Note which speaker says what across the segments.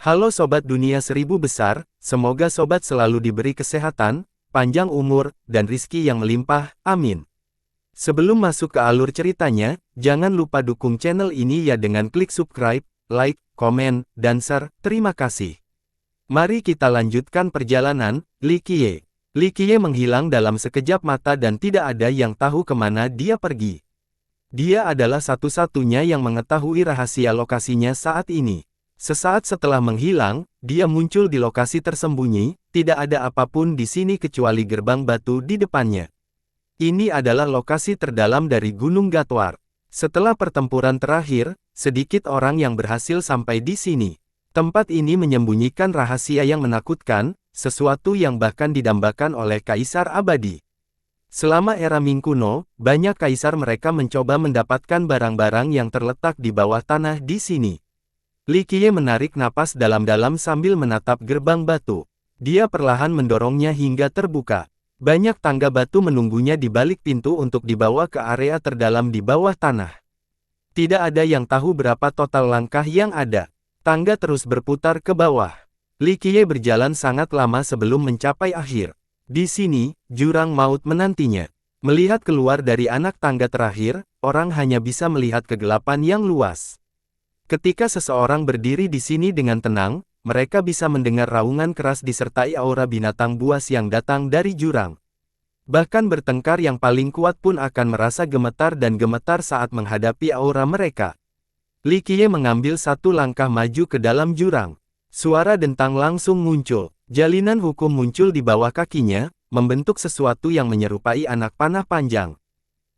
Speaker 1: Halo Sobat Dunia Seribu Besar, semoga Sobat selalu diberi kesehatan, panjang umur, dan rizki yang melimpah, amin. Sebelum masuk ke alur ceritanya, jangan lupa dukung channel ini ya dengan klik subscribe, like, komen, dan share, terima kasih. Mari kita lanjutkan perjalanan. Li Qiye. Li Qiye menghilang dalam sekejap mata dan tidak ada yang tahu kemana dia pergi. Dia adalah satu-satunya yang mengetahui rahasia lokasinya saat ini. Sesaat setelah menghilang, dia muncul di lokasi tersembunyi, tidak ada apapun di sini kecuali gerbang batu di depannya. Ini adalah lokasi terdalam dari Gunung Gatwar. Setelah pertempuran terakhir, sedikit orang yang berhasil sampai di sini. Tempat ini menyembunyikan rahasia yang menakutkan, sesuatu yang bahkan didambakan oleh Kaisar Abadi. Selama era Ming kuno, banyak kaisar mereka mencoba mendapatkan barang-barang yang terletak di bawah tanah di sini. Li Qiye menarik napas dalam-dalam sambil menatap gerbang batu. Dia perlahan mendorongnya hingga terbuka. Banyak tangga batu menunggunya di balik pintu untuk dibawa ke area terdalam di bawah tanah. Tidak ada yang tahu berapa total langkah yang ada. Tangga terus berputar ke bawah. Li Qiye berjalan sangat lama sebelum mencapai akhir. Di sini, jurang maut menantinya. Melihat keluar dari anak tangga terakhir, orang hanya bisa melihat kegelapan yang luas. Ketika seseorang berdiri di sini dengan tenang, mereka bisa mendengar raungan keras disertai aura binatang buas yang datang dari jurang. Bahkan bertengkar yang paling kuat pun akan merasa gemetar dan gemetar saat menghadapi aura mereka. Li Qiye mengambil satu langkah maju ke dalam jurang. Suara dentang langsung muncul. Jalinan hukum muncul di bawah kakinya, membentuk sesuatu yang menyerupai anak panah panjang.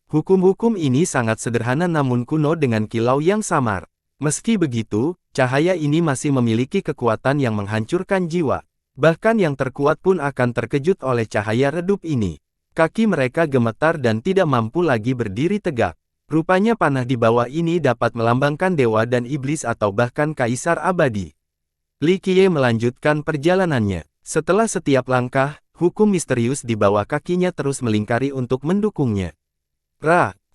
Speaker 1: Hukum-hukum ini sangat sederhana namun kuno dengan kilau yang samar. Meski begitu, cahaya ini masih memiliki kekuatan yang menghancurkan jiwa. Bahkan yang terkuat pun akan terkejut oleh cahaya redup ini. Kaki mereka gemetar dan tidak mampu lagi berdiri tegak. Rupanya panah di bawah ini dapat melambangkan dewa dan iblis atau bahkan kaisar abadi. Li Qiye melanjutkan perjalanannya. Setelah setiap langkah, hukum misterius di bawah kakinya terus melingkari untuk mendukungnya.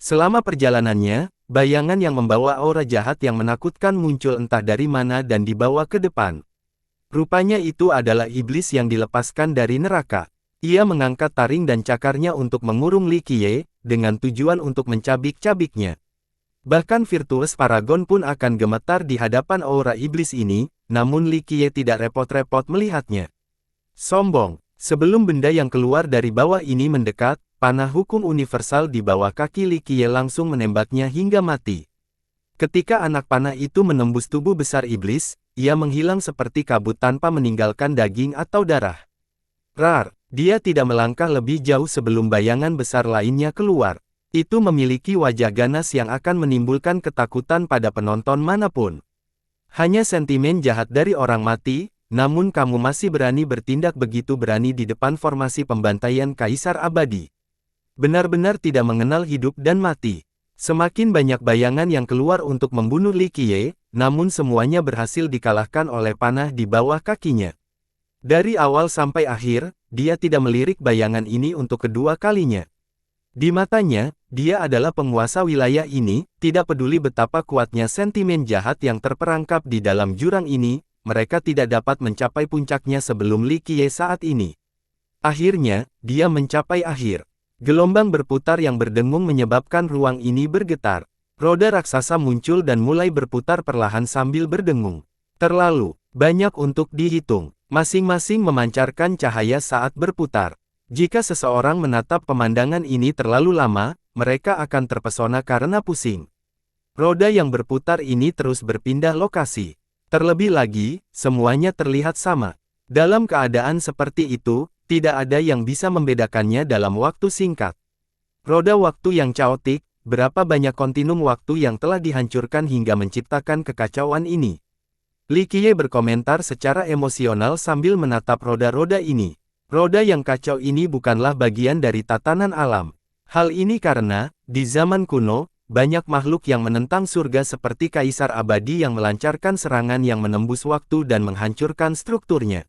Speaker 1: Selama perjalanannya, bayangan yang membawa aura jahat yang menakutkan muncul entah dari mana dan dibawa ke depan. Rupanya itu adalah iblis yang dilepaskan dari neraka. Ia mengangkat taring dan cakarnya untuk mengurung Li Qiye, dengan tujuan untuk mencabik-cabiknya. Bahkan virtues paragon pun akan gemetar di hadapan aura iblis ini, namun Li Qiye tidak repot-repot melihatnya. Sombong. Sebelum benda yang keluar dari bawah ini mendekat, panah hukum universal di bawah kaki Li Qiye langsung menembaknya hingga mati. Ketika anak panah itu menembus tubuh besar iblis, ia menghilang seperti kabut tanpa meninggalkan daging atau darah. Dia tidak melangkah lebih jauh sebelum bayangan besar lainnya keluar. Itu memiliki wajah ganas yang akan menimbulkan ketakutan pada penonton manapun. Hanya sentimen jahat dari orang mati, namun kamu masih berani bertindak begitu berani di depan formasi pembantaian Kaisar Abadi. Benar-benar tidak mengenal hidup dan mati. Semakin banyak bayangan yang keluar untuk membunuh Li Qiye, namun semuanya berhasil dikalahkan oleh panah di bawah kakinya. Dari awal sampai akhir, dia tidak melirik bayangan ini untuk kedua kalinya. Di matanya, dia adalah penguasa wilayah ini, tidak peduli betapa kuatnya sentimen jahat yang terperangkap di dalam jurang ini, mereka tidak dapat mencapai puncaknya sebelum Li Qiye saat ini. Akhirnya, dia mencapai akhir. Gelombang berputar yang berdengung menyebabkan ruang ini bergetar. Roda raksasa muncul dan mulai berputar perlahan sambil berdengung. Terlalu banyak untuk dihitung, masing-masing memancarkan cahaya saat berputar. Jika seseorang menatap pemandangan ini terlalu lama, mereka akan terpesona karena pusing. Roda yang berputar ini terus berpindah lokasi. Terlebih lagi, semuanya terlihat sama. Dalam keadaan seperti itu, tidak ada yang bisa membedakannya dalam waktu singkat. Roda waktu yang kaotik, berapa banyak kontinum waktu yang telah dihancurkan hingga menciptakan kekacauan ini. Li Qiye berkomentar secara emosional sambil menatap roda-roda ini. Roda yang kacau ini bukanlah bagian dari tatanan alam. Hal ini karena, di zaman kuno, banyak makhluk yang menentang surga seperti Kaisar Abadi yang melancarkan serangan yang menembus waktu dan menghancurkan strukturnya.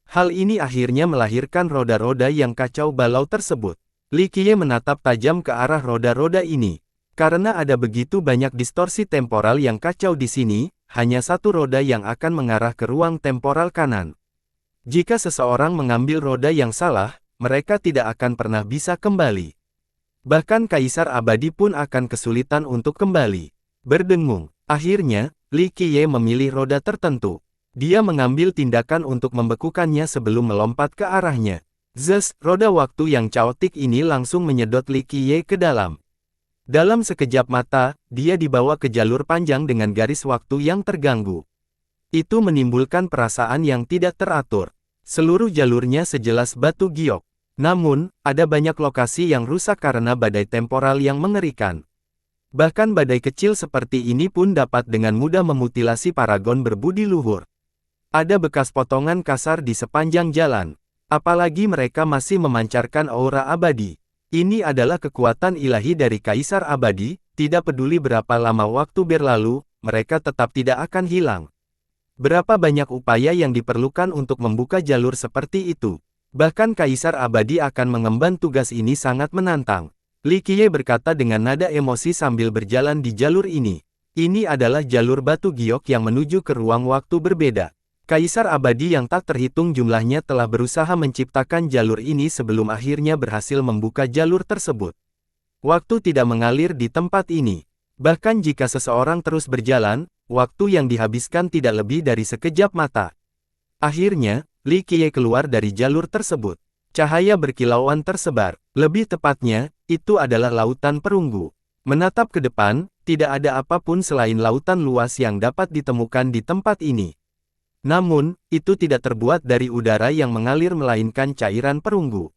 Speaker 1: Hal ini akhirnya melahirkan roda-roda yang kacau balau tersebut. Li Qiye menatap tajam ke arah roda-roda ini. Karena ada begitu banyak distorsi temporal yang kacau di sini, hanya satu roda yang akan mengarah ke ruang temporal kanan. Jika seseorang mengambil roda yang salah, mereka tidak akan pernah bisa kembali. Bahkan Kaisar Abadi pun akan kesulitan untuk kembali. Berdengung. Akhirnya, Li Qiye memilih roda tertentu. Dia mengambil tindakan untuk membekukannya sebelum melompat ke arahnya. Zes, roda waktu yang caotik ini langsung menyedot Li Qiye ke dalam. Dalam sekejap mata, dia dibawa ke jalur panjang dengan garis waktu yang terganggu. Itu menimbulkan perasaan yang tidak teratur. Seluruh jalurnya sejelas batu giok. Namun, ada banyak lokasi yang rusak karena badai temporal yang mengerikan. Bahkan badai kecil seperti ini pun dapat dengan mudah memutilasi paragon berbudi luhur. Ada bekas potongan kasar di sepanjang jalan. Apalagi mereka masih memancarkan aura abadi. Ini adalah kekuatan ilahi dari Kaisar Abadi, tidak peduli berapa lama waktu berlalu, mereka tetap tidak akan hilang. Berapa banyak upaya yang diperlukan untuk membuka jalur seperti itu. Bahkan Kaisar Abadi akan mengemban tugas ini sangat menantang. Li Qiye berkata dengan nada emosi sambil berjalan di jalur ini. Ini adalah jalur batu giok yang menuju ke ruang waktu berbeda. Kaisar Abadi yang tak terhitung jumlahnya telah berusaha menciptakan jalur ini sebelum akhirnya berhasil membuka jalur tersebut. Waktu tidak mengalir di tempat ini. Bahkan jika seseorang terus berjalan, waktu yang dihabiskan tidak lebih dari sekejap mata. Akhirnya, Li Qiye keluar dari jalur tersebut. Cahaya berkilauan tersebar. Lebih tepatnya, itu adalah lautan perunggu. Menatap ke depan, tidak ada apapun selain lautan luas yang dapat ditemukan di tempat ini. Namun, itu tidak terbuat dari udara yang mengalir melainkan cairan perunggu.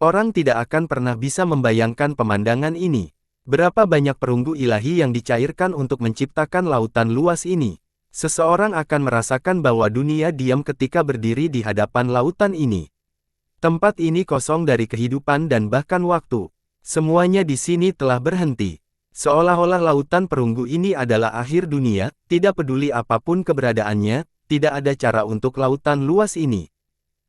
Speaker 1: Orang tidak akan pernah bisa membayangkan pemandangan ini. Berapa banyak perunggu ilahi yang dicairkan untuk menciptakan lautan luas ini. Seseorang akan merasakan bahwa dunia diam ketika berdiri di hadapan lautan ini. Tempat ini kosong dari kehidupan dan bahkan waktu. Semuanya di sini telah berhenti. Seolah-olah lautan perunggu ini adalah akhir dunia, tidak peduli apapun keberadaannya. Tidak ada cara untuk lautan luas ini.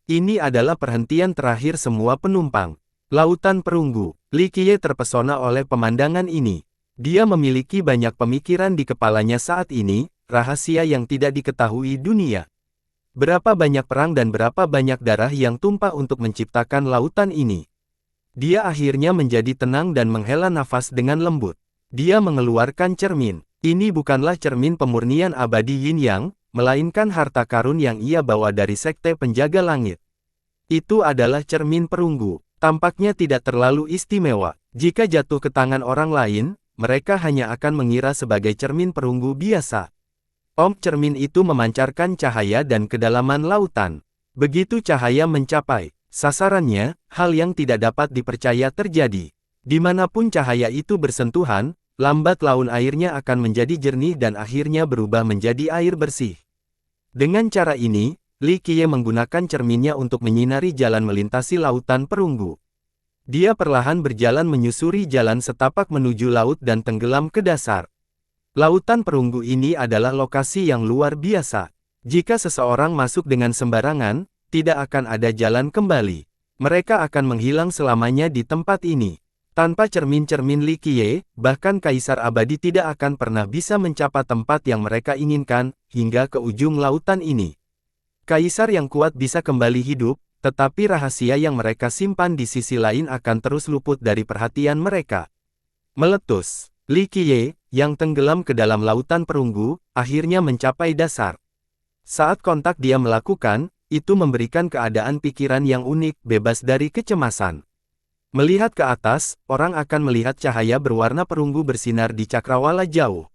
Speaker 1: Ini adalah perhentian terakhir semua penumpang. Lautan perunggu. Li Qiye terpesona oleh pemandangan ini. Dia memiliki banyak pemikiran di kepalanya saat ini, rahasia yang tidak diketahui dunia. Berapa banyak perang dan berapa banyak darah yang tumpah untuk menciptakan lautan ini. Dia akhirnya menjadi tenang dan menghela nafas dengan lembut. Dia mengeluarkan cermin. Ini bukanlah cermin pemurnian abadi Yin Yang, melainkan harta karun yang ia bawa dari sekte penjaga langit. Itu adalah cermin perunggu. Tampaknya tidak terlalu istimewa. Jika jatuh ke tangan orang lain, mereka hanya akan mengira sebagai cermin perunggu biasa. Cermin itu memancarkan cahaya dan kedalaman lautan. Begitu cahaya mencapai sasarannya, hal yang tidak dapat dipercaya terjadi. Dimanapun cahaya itu bersentuhan, lambat laun airnya akan menjadi jernih dan akhirnya berubah menjadi air bersih. Dengan cara ini, Li Qiye menggunakan cerminnya untuk menyinari jalan melintasi lautan perunggu. Dia perlahan berjalan menyusuri jalan setapak menuju laut dan tenggelam ke dasar. Lautan perunggu ini adalah lokasi yang luar biasa. Jika seseorang masuk dengan sembarangan, tidak akan ada jalan kembali. Mereka akan menghilang selamanya di tempat ini. Tanpa cermin-cermin Li Qiye, bahkan Kaisar Abadi tidak akan pernah bisa mencapai tempat yang mereka inginkan, hingga ke ujung lautan ini. Kaisar yang kuat bisa kembali hidup, tetapi rahasia yang mereka simpan di sisi lain akan terus luput dari perhatian mereka. Meletus, Li Qiye, yang tenggelam ke dalam lautan perunggu, akhirnya mencapai dasar. Saat kontak dia melakukan, itu memberikan keadaan pikiran yang unik, bebas dari kecemasan. Melihat ke atas, orang akan melihat cahaya berwarna perunggu bersinar di cakrawala jauh.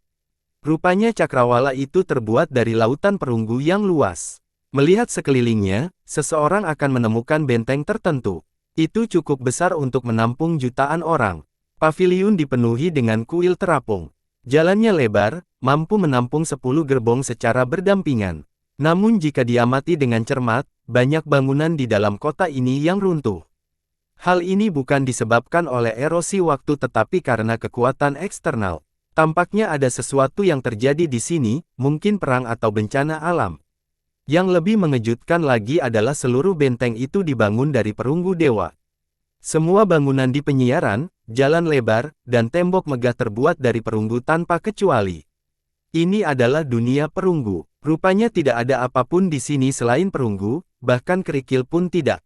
Speaker 1: Rupanya cakrawala itu terbuat dari lautan perunggu yang luas. Melihat sekelilingnya, seseorang akan menemukan benteng tertentu. Itu cukup besar untuk menampung jutaan orang. Paviliun dipenuhi dengan kuil terapung. Jalannya lebar, mampu menampung 10 gerbong secara berdampingan. Namun jika diamati dengan cermat, banyak bangunan di dalam kota ini yang runtuh. Hal ini bukan disebabkan oleh erosi waktu tetapi karena kekuatan eksternal. Tampaknya ada sesuatu yang terjadi di sini, mungkin perang atau bencana alam. Yang lebih mengejutkan lagi adalah seluruh benteng itu dibangun dari perunggu dewa. Semua bangunan di penyiaran, jalan lebar, dan tembok megah terbuat dari perunggu tanpa kecuali. Ini adalah dunia perunggu. Rupanya tidak ada apapun di sini selain perunggu, bahkan kerikil pun tidak.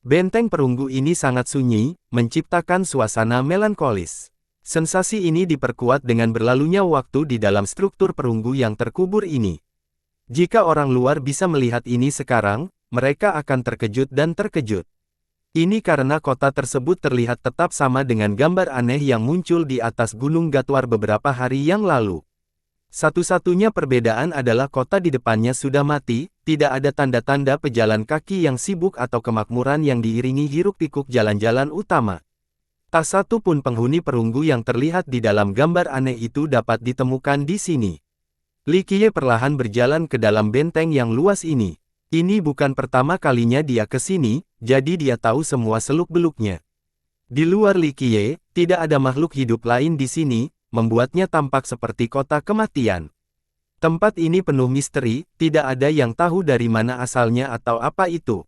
Speaker 1: Benteng perunggu ini sangat sunyi, menciptakan suasana melankolis. Sensasi ini diperkuat dengan berlalunya waktu di dalam struktur perunggu yang terkubur ini. Jika orang luar bisa melihat ini sekarang, mereka akan terkejut dan terkejut. Ini karena kota tersebut terlihat tetap sama dengan gambar aneh yang muncul di atas Gunung Gatwar beberapa hari yang lalu. Satu-satunya perbedaan adalah kota di depannya sudah mati, tidak ada tanda-tanda pejalan kaki yang sibuk atau kemakmuran yang diiringi hiruk-pikuk jalan-jalan utama. Tak satu pun penghuni perunggu yang terlihat di dalam gambar aneh itu dapat ditemukan di sini. Li Qiye perlahan berjalan ke dalam benteng yang luas ini. Ini bukan pertama kalinya dia ke sini, jadi dia tahu semua seluk-beluknya. Di luar Li Qiye, tidak ada makhluk hidup lain di sini, membuatnya tampak seperti kota kematian. Tempat ini penuh misteri, tidak ada yang tahu dari mana asalnya atau apa itu.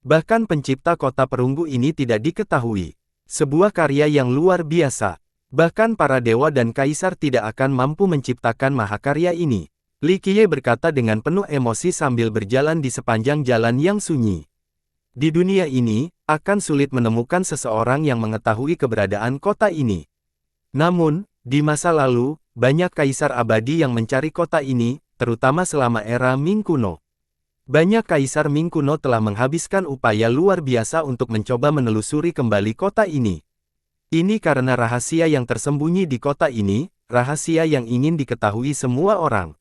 Speaker 1: Bahkan pencipta kota perunggu ini tidak diketahui. Sebuah karya yang luar biasa. Bahkan para dewa dan kaisar tidak akan mampu menciptakan mahakarya ini. Li Qiye berkata dengan penuh emosi sambil berjalan di sepanjang jalan yang sunyi. Di dunia ini, akan sulit menemukan seseorang yang mengetahui keberadaan kota ini. Namun, di masa lalu, banyak kaisar abadi yang mencari kota ini, terutama selama era Ming kuno. Banyak kaisar Ming kuno telah menghabiskan upaya luar biasa untuk mencoba menelusuri kembali kota ini. Ini karena rahasia yang tersembunyi di kota ini, rahasia yang ingin diketahui semua orang.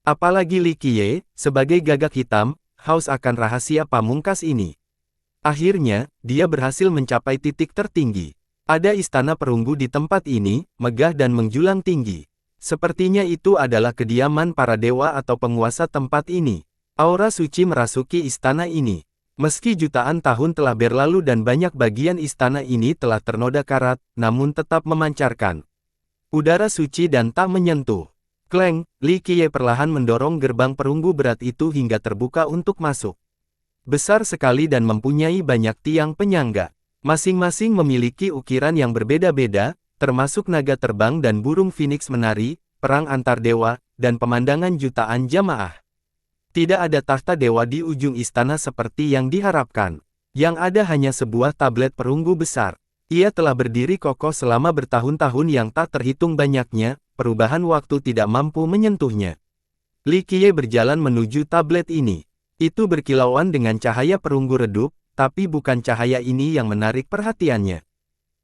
Speaker 1: Apalagi Li Qiye, sebagai gagak hitam, haus akan rahasia pamungkas ini. Akhirnya, dia berhasil mencapai titik tertinggi. Ada istana perunggu di tempat ini, megah dan menjulang tinggi. Sepertinya itu adalah kediaman para dewa atau penguasa tempat ini. Aura suci merasuki istana ini. Meski jutaan tahun telah berlalu dan banyak bagian istana ini telah ternoda karat, namun tetap memancarkan udara suci dan tak menyentuh. Kleng, Li Qiye perlahan mendorong gerbang perunggu berat itu hingga terbuka untuk masuk. Besar sekali dan mempunyai banyak tiang penyangga. Masing-masing memiliki ukiran yang berbeda-beda, termasuk naga terbang dan burung phoenix menari, perang antar dewa, dan pemandangan jutaan jamaah. Tidak ada tahta dewa di ujung istana seperti yang diharapkan. Yang ada hanya sebuah tablet perunggu besar. Ia telah berdiri kokoh selama bertahun-tahun yang tak terhitung banyaknya, perubahan waktu tidak mampu menyentuhnya. Li Qiye berjalan menuju tablet ini. Itu berkilauan dengan cahaya perunggu redup, tapi bukan cahaya ini yang menarik perhatiannya.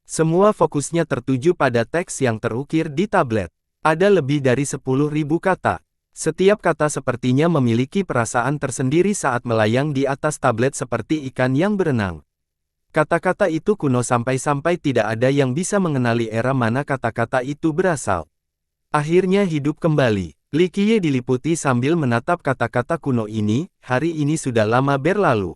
Speaker 1: Semua fokusnya tertuju pada teks yang terukir di tablet. Ada lebih dari 10.000 kata. Setiap kata sepertinya memiliki perasaan tersendiri saat melayang di atas tablet seperti ikan yang berenang. Kata-kata itu kuno sampai-sampai tidak ada yang bisa mengenali era mana kata-kata itu berasal. Akhirnya hidup kembali. Li Qiye diliputi sambil menatap kata-kata kuno ini, hari ini sudah lama berlalu.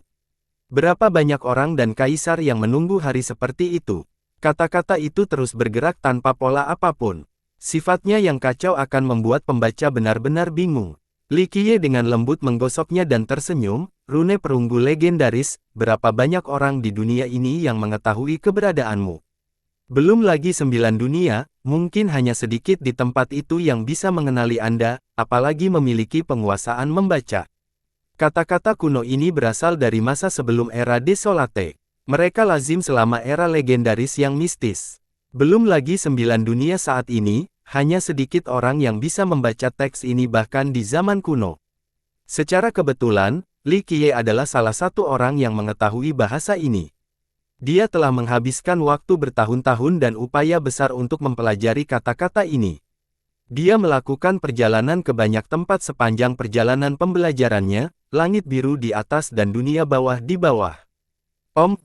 Speaker 1: Berapa banyak orang dan kaisar yang menunggu hari seperti itu. Kata-kata itu terus bergerak tanpa pola apapun. Sifatnya yang kacau akan membuat pembaca benar-benar bingung. Li Qiye dengan lembut menggosoknya dan tersenyum, rune perunggu legendaris, berapa banyak orang di dunia ini yang mengetahui keberadaanmu. Belum lagi 9 dunia, mungkin hanya sedikit di tempat itu yang bisa mengenali Anda, apalagi memiliki penguasaan membaca. Kata-kata kuno ini berasal dari masa sebelum era Desolate. Mereka lazim selama era legendaris yang mistis. Belum lagi 9 dunia saat ini, hanya sedikit orang yang bisa membaca teks ini bahkan di zaman kuno. Secara kebetulan, Li Qiye adalah salah satu orang yang mengetahui bahasa ini. Dia telah menghabiskan waktu bertahun-tahun dan upaya besar untuk mempelajari kata-kata ini. Dia melakukan perjalanan ke banyak tempat sepanjang perjalanan pembelajarannya, langit biru di atas dan dunia bawah di bawah.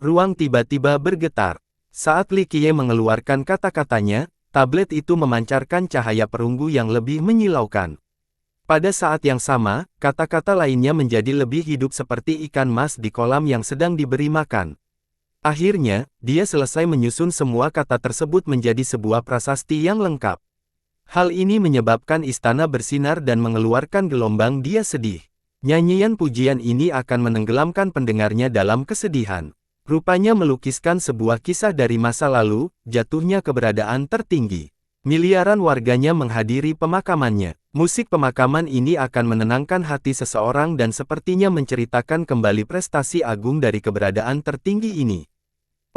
Speaker 1: Ruang tiba-tiba bergetar. Saat Li Qiye mengeluarkan kata-katanya, tablet itu memancarkan cahaya perunggu yang lebih menyilaukan. Pada saat yang sama, kata-kata lainnya menjadi lebih hidup seperti ikan mas di kolam yang sedang diberi makan. Akhirnya, dia selesai menyusun semua kata tersebut menjadi sebuah prasasti yang lengkap. Hal ini menyebabkan istana bersinar dan mengeluarkan gelombang dia sedih. Nyanyian pujian ini akan menenggelamkan pendengarnya dalam kesedihan. Rupanya melukiskan sebuah kisah dari masa lalu, jatuhnya keberadaan tertinggi. Miliaran warganya menghadiri pemakamannya. Musik pemakaman ini akan menenangkan hati seseorang dan sepertinya menceritakan kembali prestasi agung dari keberadaan tertinggi ini.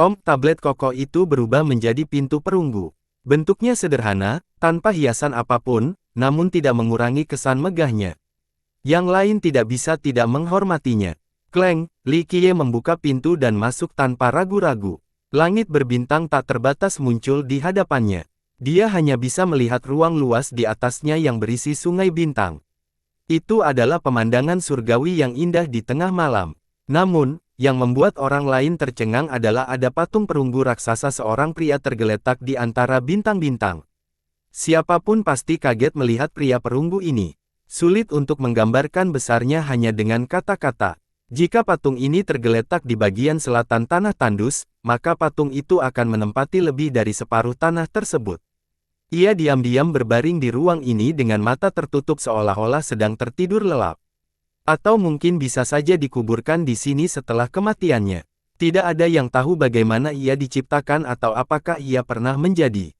Speaker 1: Tablet kokoh itu berubah menjadi pintu perunggu. Bentuknya sederhana, tanpa hiasan apapun, namun tidak mengurangi kesan megahnya. Yang lain tidak bisa tidak menghormatinya. Kleng, Li Qiye membuka pintu dan masuk tanpa ragu-ragu. Langit berbintang tak terbatas muncul di hadapannya. Dia hanya bisa melihat ruang luas di atasnya yang berisi sungai bintang. Itu adalah pemandangan surgawi yang indah di tengah malam. Namun, yang membuat orang lain tercengang adalah ada patung perunggu raksasa seorang pria tergeletak di antara bintang-bintang. Siapapun pasti kaget melihat pria perunggu ini. Sulit untuk menggambarkan besarnya hanya dengan kata-kata. Jika patung ini tergeletak di bagian selatan tanah tandus, maka patung itu akan menempati lebih dari separuh tanah tersebut. Ia diam-diam berbaring di ruang ini dengan mata tertutup seolah-olah sedang tertidur lelap. Atau mungkin bisa saja dikuburkan di sini setelah kematiannya. Tidak ada yang tahu bagaimana ia diciptakan atau apakah ia pernah menjadi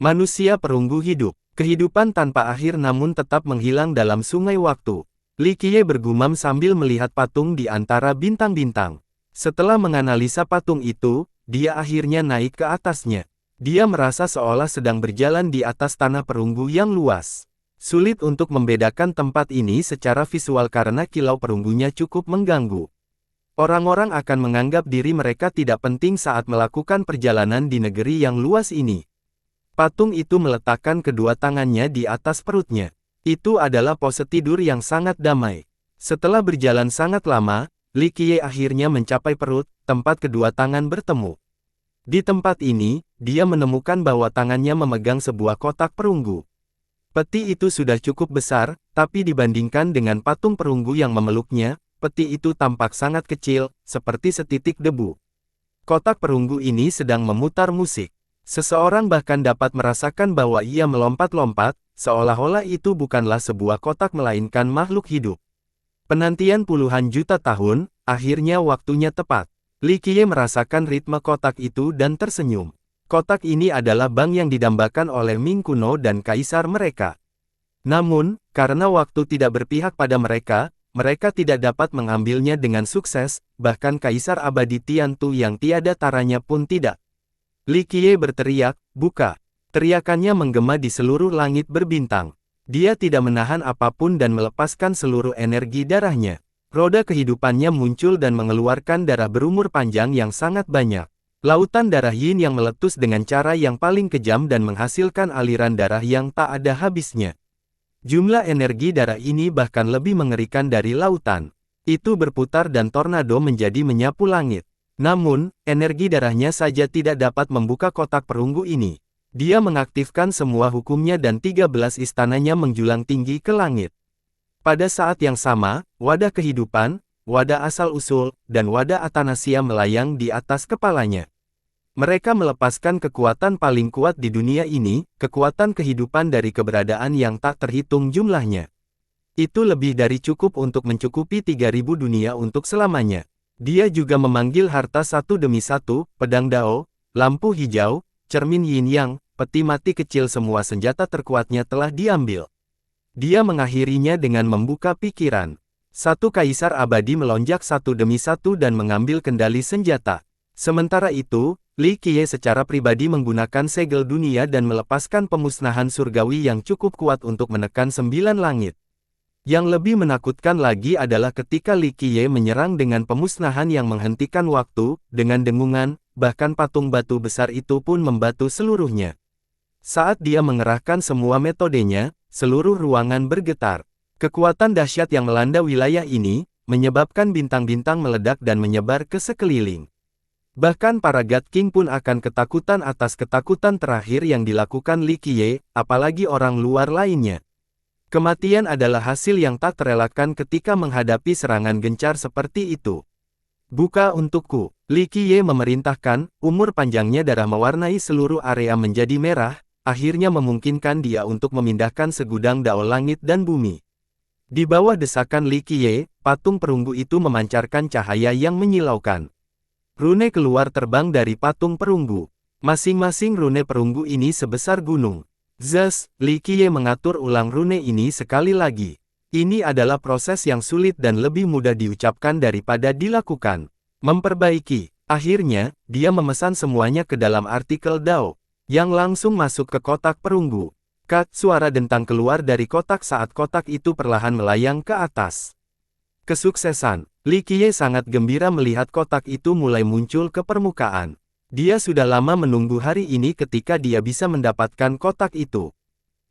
Speaker 1: manusia perunggu hidup. Kehidupan tanpa akhir namun tetap menghilang dalam sungai waktu. Li Qiye bergumam sambil melihat patung di antara bintang-bintang. Setelah menganalisa patung itu, dia akhirnya naik ke atasnya. Dia merasa seolah sedang berjalan di atas tanah perunggu yang luas. Sulit untuk membedakan tempat ini secara visual karena kilau perunggunya cukup mengganggu. Orang-orang akan menganggap diri mereka tidak penting saat melakukan perjalanan di negeri yang luas ini. Patung itu meletakkan kedua tangannya di atas perutnya. Itu adalah pose tidur yang sangat damai. Setelah berjalan sangat lama, Li Qiye akhirnya mencapai perut, tempat kedua tangan bertemu. Di tempat ini, dia menemukan bahwa tangannya memegang sebuah kotak perunggu. Peti itu sudah cukup besar, tapi dibandingkan dengan patung perunggu yang memeluknya, peti itu tampak sangat kecil, seperti setitik debu. Kotak perunggu ini sedang memutar musik. Seseorang bahkan dapat merasakan bahwa ia melompat-lompat, seolah-olah itu bukanlah sebuah kotak melainkan makhluk hidup. Penantian puluhan juta tahun, akhirnya waktunya tepat. Li Qiye merasakan ritme kotak itu dan tersenyum. Kotak ini adalah bank yang didambakan oleh Ming kuno dan kaisar mereka. Namun, karena waktu tidak berpihak pada mereka, mereka tidak dapat mengambilnya dengan sukses, bahkan kaisar abadi Tiantu yang tiada taranya pun tidak. Li Qiye berteriak, "Buka!" Teriakannya menggema di seluruh langit berbintang. Dia tidak menahan apapun dan melepaskan seluruh energi darahnya. Roda kehidupannya muncul dan mengeluarkan darah berumur panjang yang sangat banyak. Lautan darah yin yang meletus dengan cara yang paling kejam dan menghasilkan aliran darah yang tak ada habisnya. Jumlah energi darah ini bahkan lebih mengerikan dari lautan. Itu berputar dan tornado menjadi menyapu langit. Namun, energi darahnya saja tidak dapat membuka kotak perunggu ini. Dia mengaktifkan semua hukumnya dan 13 istananya menjulang tinggi ke langit. Pada saat yang sama, wadah kehidupan, wadah asal-usul, dan wadah Atanasia melayang di atas kepalanya. Mereka melepaskan kekuatan paling kuat di dunia ini, kekuatan kehidupan dari keberadaan yang tak terhitung jumlahnya. Itu lebih dari cukup untuk mencukupi 3000 dunia untuk selamanya. Dia juga memanggil harta satu demi satu, pedang Dao, lampu hijau, cermin yin yang, peti mati kecil, semua senjata terkuatnya telah diambil. Dia mengakhirinya dengan membuka pikiran. Satu kaisar abadi melonjak satu demi satu dan mengambil kendali senjata. Sementara itu, Li Qiye secara pribadi menggunakan segel dunia dan melepaskan pemusnahan surgawi yang cukup kuat untuk menekan 9 langit. Yang lebih menakutkan lagi adalah ketika Li Qiye menyerang dengan pemusnahan yang menghentikan waktu, dengan dengungan, bahkan patung batu besar itu pun membatu seluruhnya. Saat dia mengerahkan semua metodenya, seluruh ruangan bergetar. Kekuatan dahsyat yang melanda wilayah ini, menyebabkan bintang-bintang meledak dan menyebar ke sekeliling. Bahkan para God King pun akan ketakutan atas ketakutan terakhir yang dilakukan Li Qiye, apalagi orang luar lainnya. Kematian adalah hasil yang tak terelakkan ketika menghadapi serangan gencar seperti itu. "Buka untukku," Li Qiye memerintahkan. Umur panjangnya darah mewarnai seluruh area menjadi merah, akhirnya memungkinkan dia untuk memindahkan segudang dao langit dan bumi. Di bawah desakan Li Qiye, patung perunggu itu memancarkan cahaya yang menyilaukan. Rune keluar terbang dari patung perunggu. Masing-masing rune perunggu ini sebesar gunung. Zeus, Li Qiye mengatur ulang rune ini sekali lagi. Ini adalah proses yang sulit dan lebih mudah diucapkan daripada dilakukan. Memperbaiki. Akhirnya, dia memesan semuanya ke dalam artikel Dao, yang langsung masuk ke kotak perunggu. Suara dentang keluar dari kotak saat kotak itu perlahan melayang ke atas. Kesuksesan. Li Qiye sangat gembira melihat kotak itu mulai muncul ke permukaan. Dia sudah lama menunggu hari ini ketika dia bisa mendapatkan kotak itu.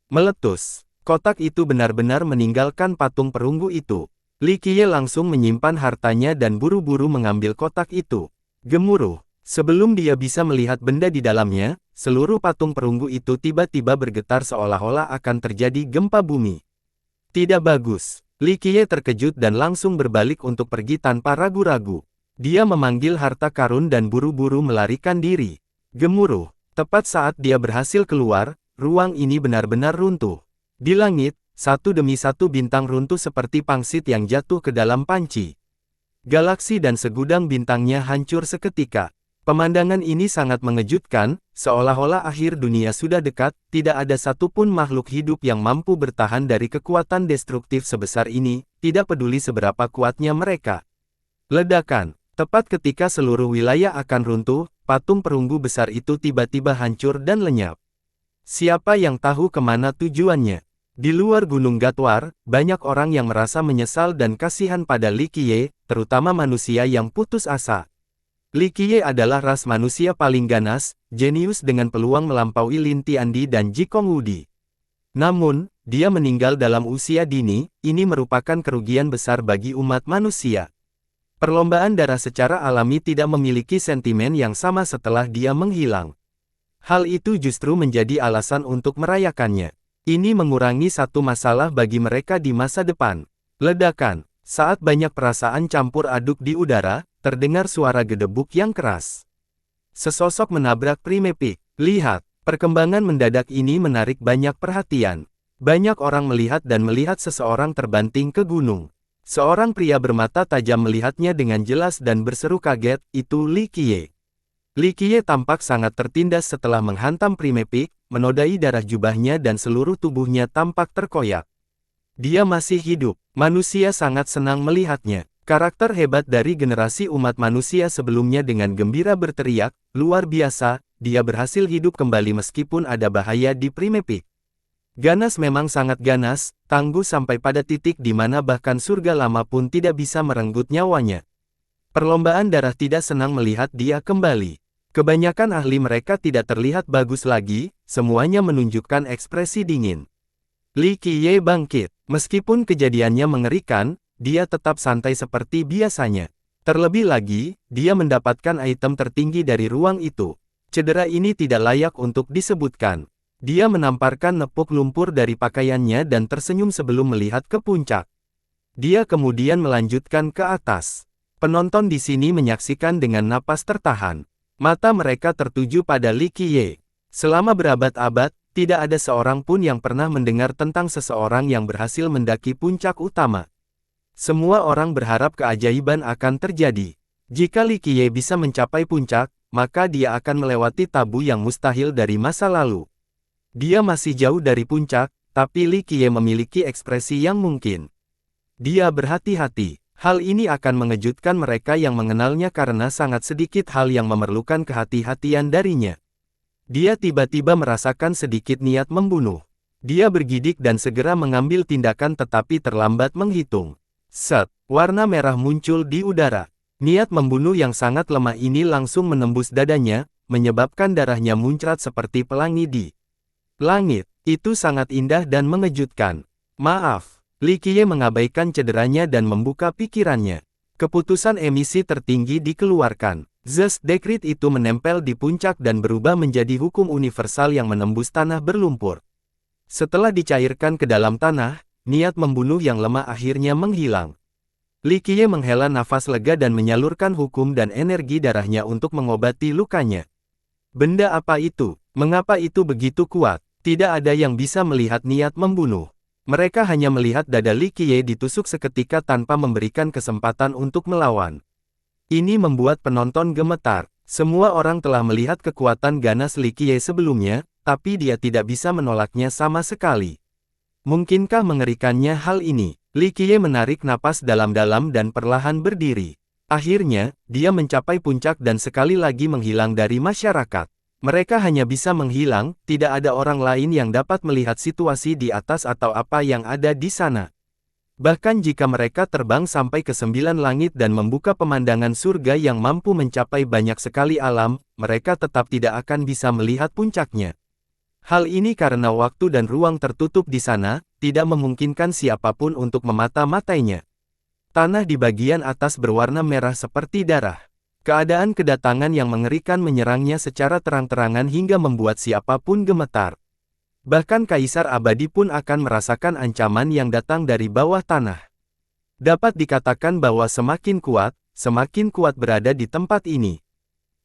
Speaker 1: Meletus. Kotak itu benar-benar meninggalkan patung perunggu itu. Li Qiye langsung menyimpan hartanya dan buru-buru mengambil kotak itu. Gemuruh. Sebelum dia bisa melihat benda di dalamnya, seluruh patung perunggu itu tiba-tiba bergetar seolah-olah akan terjadi gempa bumi. Tidak bagus. Li Qiye terkejut dan langsung berbalik untuk pergi tanpa ragu-ragu. Dia memanggil harta karun dan buru-buru melarikan diri. Gemuruh. Tepat saat dia berhasil keluar, ruang ini benar-benar runtuh. Di langit, satu demi satu bintang runtuh seperti pangsit yang jatuh ke dalam panci. Galaksi dan segudang bintangnya hancur seketika. Pemandangan ini sangat mengejutkan, seolah-olah akhir dunia sudah dekat, tidak ada satupun makhluk hidup yang mampu bertahan dari kekuatan destruktif sebesar ini, tidak peduli seberapa kuatnya mereka. Ledakan. Tepat ketika seluruh wilayah akan runtuh, patung perunggu besar itu tiba-tiba hancur dan lenyap. Siapa yang tahu kemana tujuannya? Di luar Gunung Gatwar, banyak orang yang merasa menyesal dan kasihan pada Li Qiye, terutama manusia yang putus asa. Li Qiye adalah ras manusia paling ganas, jenius dengan peluang melampaui Lin Tiandi dan Jikong Wudi. Namun, dia meninggal dalam usia dini, ini merupakan kerugian besar bagi umat manusia. Perlombaan darah secara alami tidak memiliki sentimen yang sama setelah dia menghilang. Hal itu justru menjadi alasan untuk merayakannya. Ini mengurangi satu masalah bagi mereka di masa depan. Ledakan. Saat banyak perasaan campur aduk di udara, terdengar suara gedebuk yang keras. Sesosok menabrak Prime Peak. Lihat, perkembangan mendadak ini menarik banyak perhatian. Banyak orang melihat dan melihat seseorang terbanting ke gunung. Seorang pria bermata tajam melihatnya dengan jelas dan berseru kaget, itu Li Qiye. Li Qiye tampak sangat tertindas setelah menghantam Prime Peak, menodai darah jubahnya dan seluruh tubuhnya tampak terkoyak. Dia masih hidup. Manusia sangat senang melihatnya. Karakter hebat dari generasi umat manusia sebelumnya dengan gembira berteriak, luar biasa, dia berhasil hidup kembali meskipun ada bahaya di Prime Peak. Ganas memang sangat ganas, tangguh sampai pada titik di mana bahkan surga lama pun tidak bisa merenggut nyawanya. Perlombaan darah tidak senang melihat dia kembali. Kebanyakan ahli mereka tidak terlihat bagus lagi, semuanya menunjukkan ekspresi dingin. Li Qiye bangkit. Meskipun kejadiannya mengerikan, dia tetap santai seperti biasanya. Terlebih lagi, dia mendapatkan item tertinggi dari ruang itu. Cedera ini tidak layak untuk disebutkan. Dia menamparkan nepuk lumpur dari pakaiannya dan tersenyum sebelum melihat ke puncak. Dia kemudian melanjutkan ke atas. Penonton di sini menyaksikan dengan napas tertahan. Mata mereka tertuju pada Li Qiye. Selama berabad-abad, tidak ada seorang pun yang pernah mendengar tentang seseorang yang berhasil mendaki puncak utama. Semua orang berharap keajaiban akan terjadi. Jika Li Qiye bisa mencapai puncak, maka dia akan melewati tabu yang mustahil dari masa lalu. Dia masih jauh dari puncak, tapi Li Qiye memiliki ekspresi yang mungkin. Dia berhati-hati. Hal ini akan mengejutkan mereka yang mengenalnya karena sangat sedikit hal yang memerlukan kehati-hatian darinya. Dia tiba-tiba merasakan sedikit niat membunuh. Dia bergidik dan segera mengambil tindakan tetapi terlambat menghitung. Set, warna merah muncul di udara. Niat membunuh yang sangat lemah ini langsung menembus dadanya, menyebabkan darahnya muncrat seperti pelangi di langit. Itu sangat indah dan mengejutkan. Maaf, Li Qiye mengabaikan cederanya dan membuka pikirannya. Keputusan emisi tertinggi dikeluarkan. Zeus Decree itu menempel di puncak dan berubah menjadi hukum universal yang menembus tanah berlumpur. Setelah dicairkan ke dalam tanah, niat membunuh yang lemah akhirnya menghilang. Li Qiye menghela nafas lega dan menyalurkan hukum dan energi darahnya untuk mengobati lukanya. Benda apa itu? Mengapa itu begitu kuat? Tidak ada yang bisa melihat niat membunuh. Mereka hanya melihat dada Li Qiye ditusuk seketika tanpa memberikan kesempatan untuk melawan. Ini membuat penonton gemetar. Semua orang telah melihat kekuatan ganas Li Qiye sebelumnya, tapi dia tidak bisa menolaknya sama sekali. Mungkinkah mengerikannya hal ini? Li Qiye menarik napas dalam-dalam dan perlahan berdiri. Akhirnya, dia mencapai puncak dan sekali lagi menghilang dari masyarakat. Mereka hanya bisa menghilang, tidak ada orang lain yang dapat melihat situasi di atas atau apa yang ada di sana. Bahkan jika mereka terbang sampai ke 9 langit dan membuka pemandangan surga yang mampu mencapai banyak sekali alam, mereka tetap tidak akan bisa melihat puncaknya. Hal ini karena waktu dan ruang tertutup di sana, tidak memungkinkan siapapun untuk memata-matainya. Tanah di bagian atas berwarna merah seperti darah. Keadaan kedatangan yang mengerikan menyerangnya secara terang-terangan hingga membuat siapapun gemetar. Bahkan Kaisar Abadi pun akan merasakan ancaman yang datang dari bawah tanah. Dapat dikatakan bahwa semakin kuat berada di tempat ini.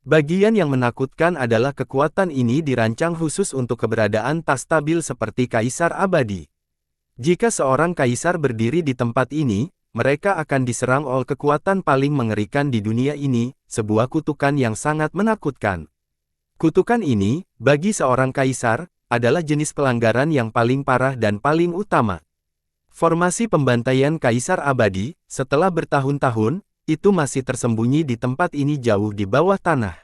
Speaker 1: Bagian yang menakutkan adalah kekuatan ini dirancang khusus untuk keberadaan tak stabil seperti Kaisar Abadi. Jika seorang kaisar berdiri di tempat ini, mereka akan diserang oleh kekuatan paling mengerikan di dunia ini, sebuah kutukan yang sangat menakutkan. Kutukan ini, bagi seorang kaisar, adalah jenis pelanggaran yang paling parah dan paling utama. Formasi pembantaian Kaisar Abadi, setelah bertahun-tahun, itu masih tersembunyi di tempat ini jauh di bawah tanah.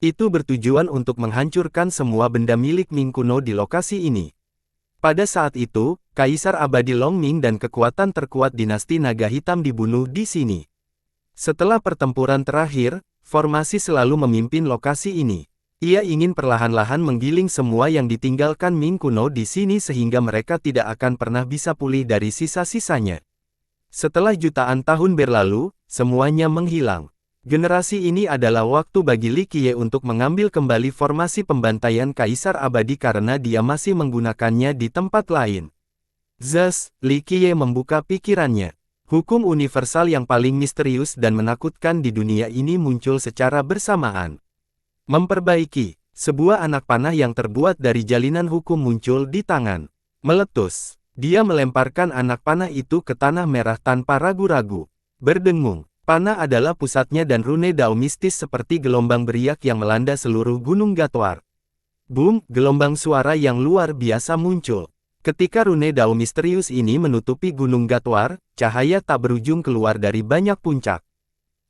Speaker 1: Itu bertujuan untuk menghancurkan semua benda milik Ming kuno di lokasi ini. Pada saat itu, Kaisar Abadi Long Ming dan kekuatan terkuat dinasti Naga Hitam dibunuh di sini. Setelah pertempuran terakhir, formasi selalu memimpin lokasi ini. Ia ingin perlahan-lahan menggiling semua yang ditinggalkan Ming kuno di sini sehingga mereka tidak akan pernah bisa pulih dari sisa-sisanya. Setelah jutaan tahun berlalu, semuanya menghilang. Generasi ini adalah waktu bagi Li Qiye untuk mengambil kembali formasi pembantaian Kaisar Abadi karena dia masih menggunakannya di tempat lain. Zes, Li Qiye membuka pikirannya. Hukum universal yang paling misterius dan menakutkan di dunia ini muncul secara bersamaan. Memperbaiki, sebuah anak panah yang terbuat dari jalinan hukum muncul di tangan. Meletus, dia melemparkan anak panah itu ke tanah merah tanpa ragu-ragu. Berdengung. Panah adalah pusatnya dan rune dao mistis seperti gelombang beriak yang melanda seluruh gunung Gatwar. Boom, gelombang suara yang luar biasa muncul. Ketika rune dao misterius ini menutupi gunung Gatwar, cahaya tak berujung keluar dari banyak puncak.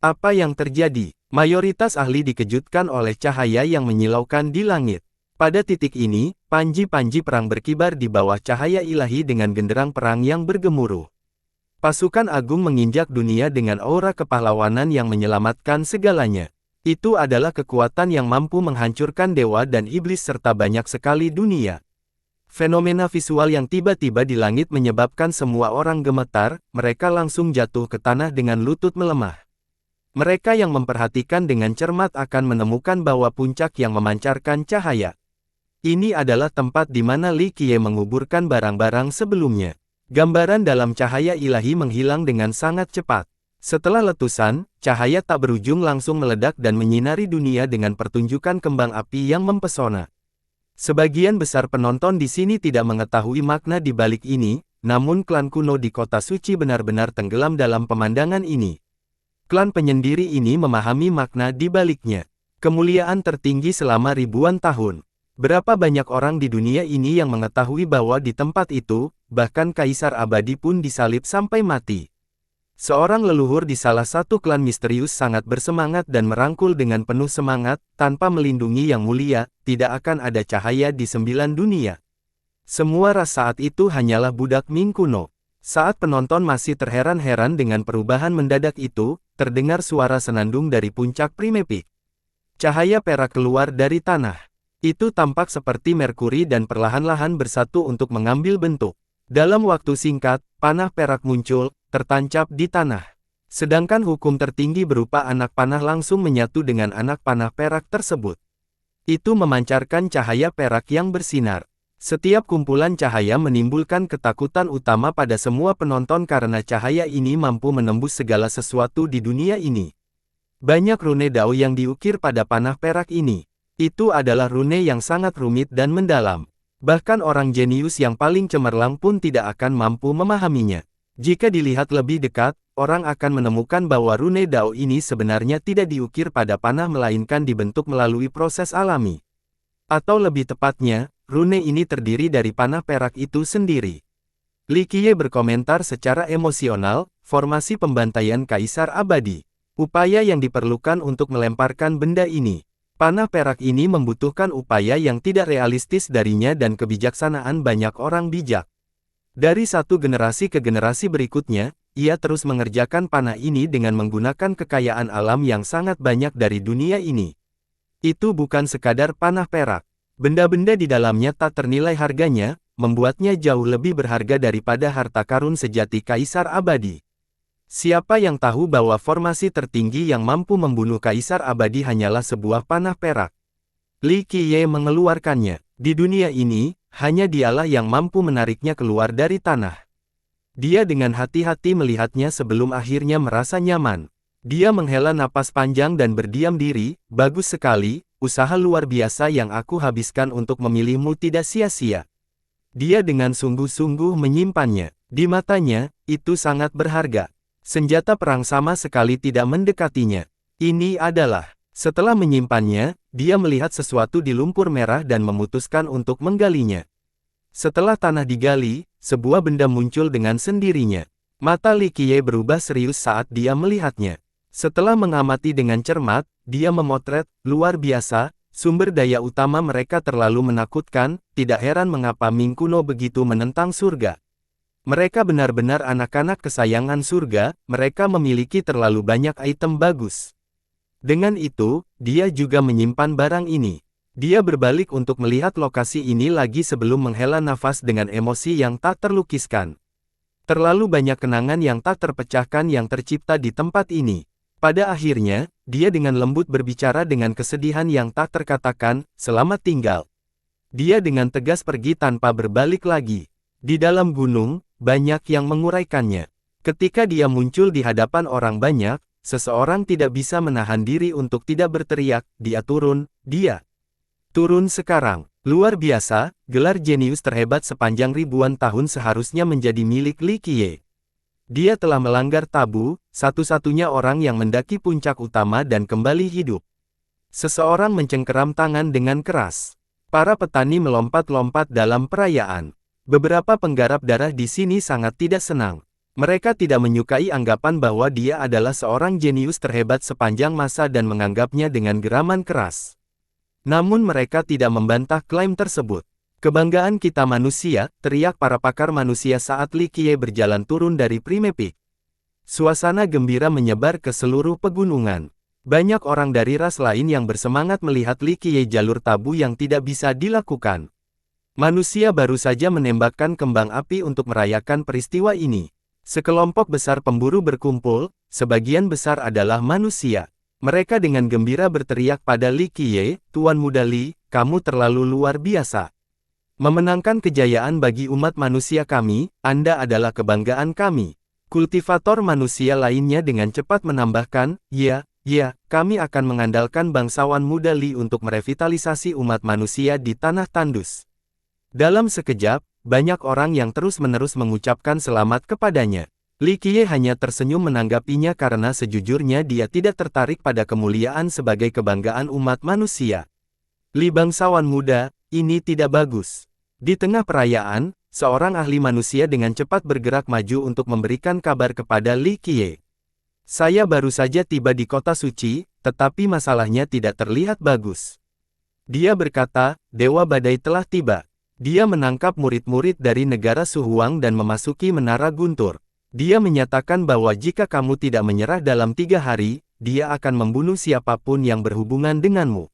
Speaker 1: Apa yang terjadi? Mayoritas ahli dikejutkan oleh cahaya yang menyilaukan di langit. Pada titik ini, panji-panji perang berkibar di bawah cahaya ilahi dengan genderang perang yang bergemuruh. Pasukan agung menginjak dunia dengan aura kepahlawanan yang menyelamatkan segalanya. Itu adalah kekuatan yang mampu menghancurkan dewa dan iblis serta banyak sekali dunia. Fenomena visual yang tiba-tiba di langit menyebabkan semua orang gemetar, mereka langsung jatuh ke tanah dengan lutut melemah. Mereka yang memperhatikan dengan cermat akan menemukan bahwa puncak yang memancarkan cahaya. Ini adalah tempat di mana Li Qiye menguburkan barang-barang sebelumnya. Gambaran dalam cahaya ilahi menghilang dengan sangat cepat. Setelah letusan, cahaya tak berujung langsung meledak dan menyinari dunia dengan pertunjukan kembang api yang mempesona. Sebagian besar penonton di sini tidak mengetahui makna di balik ini, namun klan kuno di kota suci benar-benar tenggelam dalam pemandangan ini. Klan penyendiri ini memahami makna di baliknya. Kemuliaan tertinggi selama ribuan tahun. Berapa banyak orang di dunia ini yang mengetahui bahwa di tempat itu, bahkan Kaisar Abadi pun disalib sampai mati. Seorang leluhur di salah satu klan misterius sangat bersemangat dan merangkul dengan penuh semangat, tanpa melindungi yang mulia, tidak akan ada cahaya di 9 dunia. Semua ras saat itu hanyalah budak Ming kuno. Saat penonton masih terheran-heran dengan perubahan mendadak itu, terdengar suara senandung dari puncak Primepik. Cahaya perak keluar dari tanah. Itu tampak seperti Merkuri dan perlahan-lahan bersatu untuk mengambil bentuk. Dalam waktu singkat, panah perak muncul, tertancap di tanah. Sedangkan hukum tertinggi berupa anak panah langsung menyatu dengan anak panah perak tersebut. Itu memancarkan cahaya perak yang bersinar. Setiap kumpulan cahaya menimbulkan ketakutan utama pada semua penonton karena cahaya ini mampu menembus segala sesuatu di dunia ini. Banyak rune dao yang diukir pada panah perak ini. Itu adalah rune yang sangat rumit dan mendalam. Bahkan orang jenius yang paling cemerlang pun tidak akan mampu memahaminya. Jika dilihat lebih dekat, orang akan menemukan bahwa rune Dao ini sebenarnya tidak diukir pada panah melainkan dibentuk melalui proses alami. Atau lebih tepatnya, rune ini terdiri dari panah perak itu sendiri. Li Qiye berkomentar secara emosional, formasi pembantaian Kaisar Abadi. Upaya yang diperlukan untuk melemparkan benda ini. Panah perak ini membutuhkan upaya yang tidak realistis darinya dan kebijaksanaan banyak orang bijak. Dari satu generasi ke generasi berikutnya, ia terus mengerjakan panah ini dengan menggunakan kekayaan alam yang sangat banyak dari dunia ini. Itu bukan sekadar panah perak. Benda-benda di dalamnya tak ternilai harganya, membuatnya jauh lebih berharga daripada harta karun sejati Kaisar Abadi. Siapa yang tahu bahwa formasi tertinggi yang mampu membunuh Kaisar Abadi hanyalah sebuah panah perak? Li Qiye mengeluarkannya. Di dunia ini, hanya dialah yang mampu menariknya keluar dari tanah. Dia dengan hati-hati melihatnya sebelum akhirnya merasa nyaman. Dia menghela napas panjang dan berdiam diri. Bagus sekali, usaha luar biasa yang aku habiskan untuk memilihmu tidak sia-sia. Dia dengan sungguh-sungguh menyimpannya. Di matanya, itu sangat berharga. Senjata perang sama sekali tidak mendekatinya. Ini adalah... Setelah menyimpannya, dia melihat sesuatu di lumpur merah dan memutuskan untuk menggalinya. Setelah tanah digali, sebuah benda muncul dengan sendirinya. Mata Li Qiye berubah serius saat dia melihatnya. Setelah mengamati dengan cermat, dia memotret, luar biasa, sumber daya utama mereka terlalu menakutkan, tidak heran mengapa Ming kuno begitu menentang surga. Mereka benar-benar anak-anak kesayangan surga, mereka memiliki terlalu banyak item bagus. Dengan itu, dia juga menyimpan barang ini. Dia berbalik untuk melihat lokasi ini lagi sebelum menghela nafas dengan emosi yang tak terlukiskan. Terlalu banyak kenangan yang tak terpecahkan yang tercipta di tempat ini. Pada akhirnya, dia dengan lembut berbicara dengan kesedihan yang tak terkatakan, "Selamat tinggal." Dia dengan tegas pergi tanpa berbalik lagi. Di dalam gunung, banyak yang menguraikannya. Ketika dia muncul di hadapan orang banyak, seseorang tidak bisa menahan diri untuk tidak berteriak, "Dia turun, dia turun sekarang." Luar biasa, gelar jenius terhebat sepanjang ribuan tahun seharusnya menjadi milik Li Qiye. Dia telah melanggar tabu, satu-satunya orang yang mendaki puncak utama dan kembali hidup. Seseorang mencengkeram tangan dengan keras. Para petani melompat-lompat dalam perayaan. Beberapa penggarap darah di sini sangat tidak senang. Mereka tidak menyukai anggapan bahwa dia adalah seorang jenius terhebat sepanjang masa dan menganggapnya dengan geraman keras. Namun mereka tidak membantah klaim tersebut. "Kebanggaan kita manusia," teriak para pakar manusia saat Li Qiye berjalan turun dari Prime Peak. Suasana gembira menyebar ke seluruh pegunungan. Banyak orang dari ras lain yang bersemangat melihat Li Qiye jalur tabu yang tidak bisa dilakukan. Manusia baru saja menembakkan kembang api untuk merayakan peristiwa ini. Sekelompok besar pemburu berkumpul, sebagian besar adalah manusia. Mereka dengan gembira berteriak pada Li Qiye, "Tuan Muda Li, kamu terlalu luar biasa. Memenangkan kejayaan bagi umat manusia kami, Anda adalah kebanggaan kami." Kultivator manusia lainnya dengan cepat menambahkan, Ya, kami akan mengandalkan bangsawan muda Li untuk merevitalisasi umat manusia di tanah tandus." Dalam sekejap, banyak orang yang terus-menerus mengucapkan selamat kepadanya. Li Qiye hanya tersenyum menanggapinya karena sejujurnya dia tidak tertarik pada kemuliaan sebagai kebanggaan umat manusia. "Li bangsawan muda, ini tidak bagus." Di tengah perayaan, seorang ahli manusia dengan cepat bergerak maju untuk memberikan kabar kepada Li Qiye. "Saya baru saja tiba di kota suci, tetapi masalahnya tidak terlihat bagus." Dia berkata, "Dewa Badai telah tiba." Dia menangkap murid-murid dari negara Su Huang dan memasuki Menara Guntur. Dia menyatakan bahwa jika kamu tidak menyerah dalam 3 hari, dia akan membunuh siapapun yang berhubungan denganmu.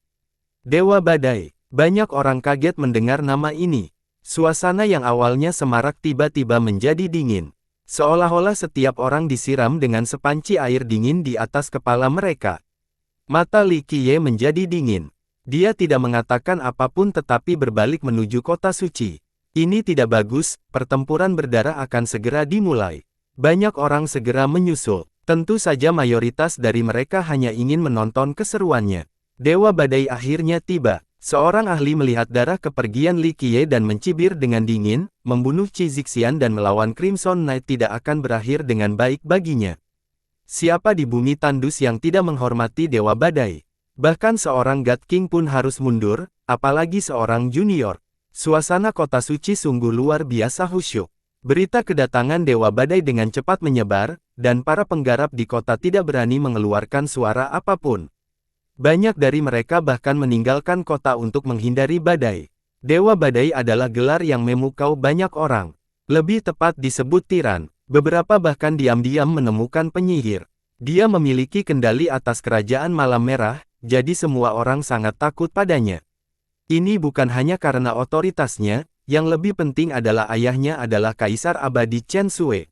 Speaker 1: Dewa Badai. Banyak orang kaget mendengar nama ini. Suasana yang awalnya semarak tiba-tiba menjadi dingin. Seolah-olah setiap orang disiram dengan sepanci air dingin di atas kepala mereka. Mata Li Qiye menjadi dingin. Dia tidak mengatakan apapun tetapi berbalik menuju kota suci. "Ini tidak bagus, pertempuran berdarah akan segera dimulai." Banyak orang segera menyusul. Tentu saja mayoritas dari mereka hanya ingin menonton keseruannya. Dewa Badai akhirnya tiba. Seorang ahli melihat darah kepergian Li Qiye dan mencibir dengan dingin, membunuh Qi Zixian dan melawan Crimson Knight tidak akan berakhir dengan baik baginya. Siapa di bumi tandus yang tidak menghormati Dewa Badai? Bahkan seorang God King pun harus mundur, apalagi seorang junior. Suasana kota suci sungguh luar biasa khusyuk. Berita kedatangan Dewa Badai dengan cepat menyebar, dan para penggarap di kota tidak berani mengeluarkan suara apapun. Banyak dari mereka bahkan meninggalkan kota untuk menghindari badai. Dewa Badai adalah gelar yang memukau banyak orang. Lebih tepat disebut tiran. Beberapa bahkan diam-diam menemukan penyihir. Dia memiliki kendali atas kerajaan Malam Merah, jadi semua orang sangat takut padanya. Ini bukan hanya karena otoritasnya, yang lebih penting adalah ayahnya adalah Kaisar Abadi Chen Sui.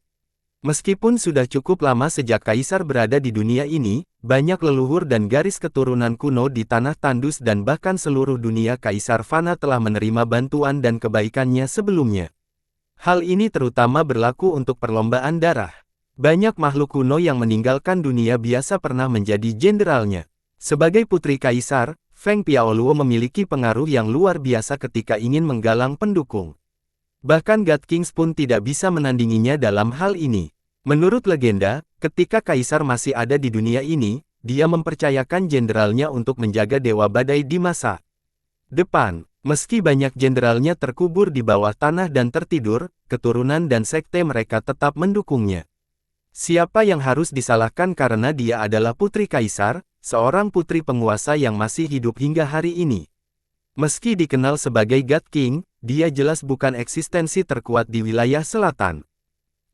Speaker 1: Meskipun sudah cukup lama sejak Kaisar berada di dunia ini, banyak leluhur dan garis keturunan kuno di tanah tandus dan bahkan seluruh dunia Kaisar Fana telah menerima bantuan dan kebaikannya sebelumnya. Hal ini terutama berlaku untuk perlombaan darah. Banyak makhluk kuno yang meninggalkan dunia biasa pernah menjadi jenderalnya. Sebagai putri Kaisar, Feng Piaoluo memiliki pengaruh yang luar biasa ketika ingin menggalang pendukung. Bahkan God Kings pun tidak bisa menandinginya dalam hal ini. Menurut legenda, ketika Kaisar masih ada di dunia ini, dia mempercayakan jenderalnya untuk menjaga Dewa Badai di masa depan. Meski banyak jenderalnya terkubur di bawah tanah dan tertidur, keturunan dan sekte mereka tetap mendukungnya. Siapa yang harus disalahkan karena dia adalah putri Kaisar, seorang putri penguasa yang masih hidup hingga hari ini. Meski dikenal sebagai God King, dia jelas bukan eksistensi terkuat di wilayah selatan.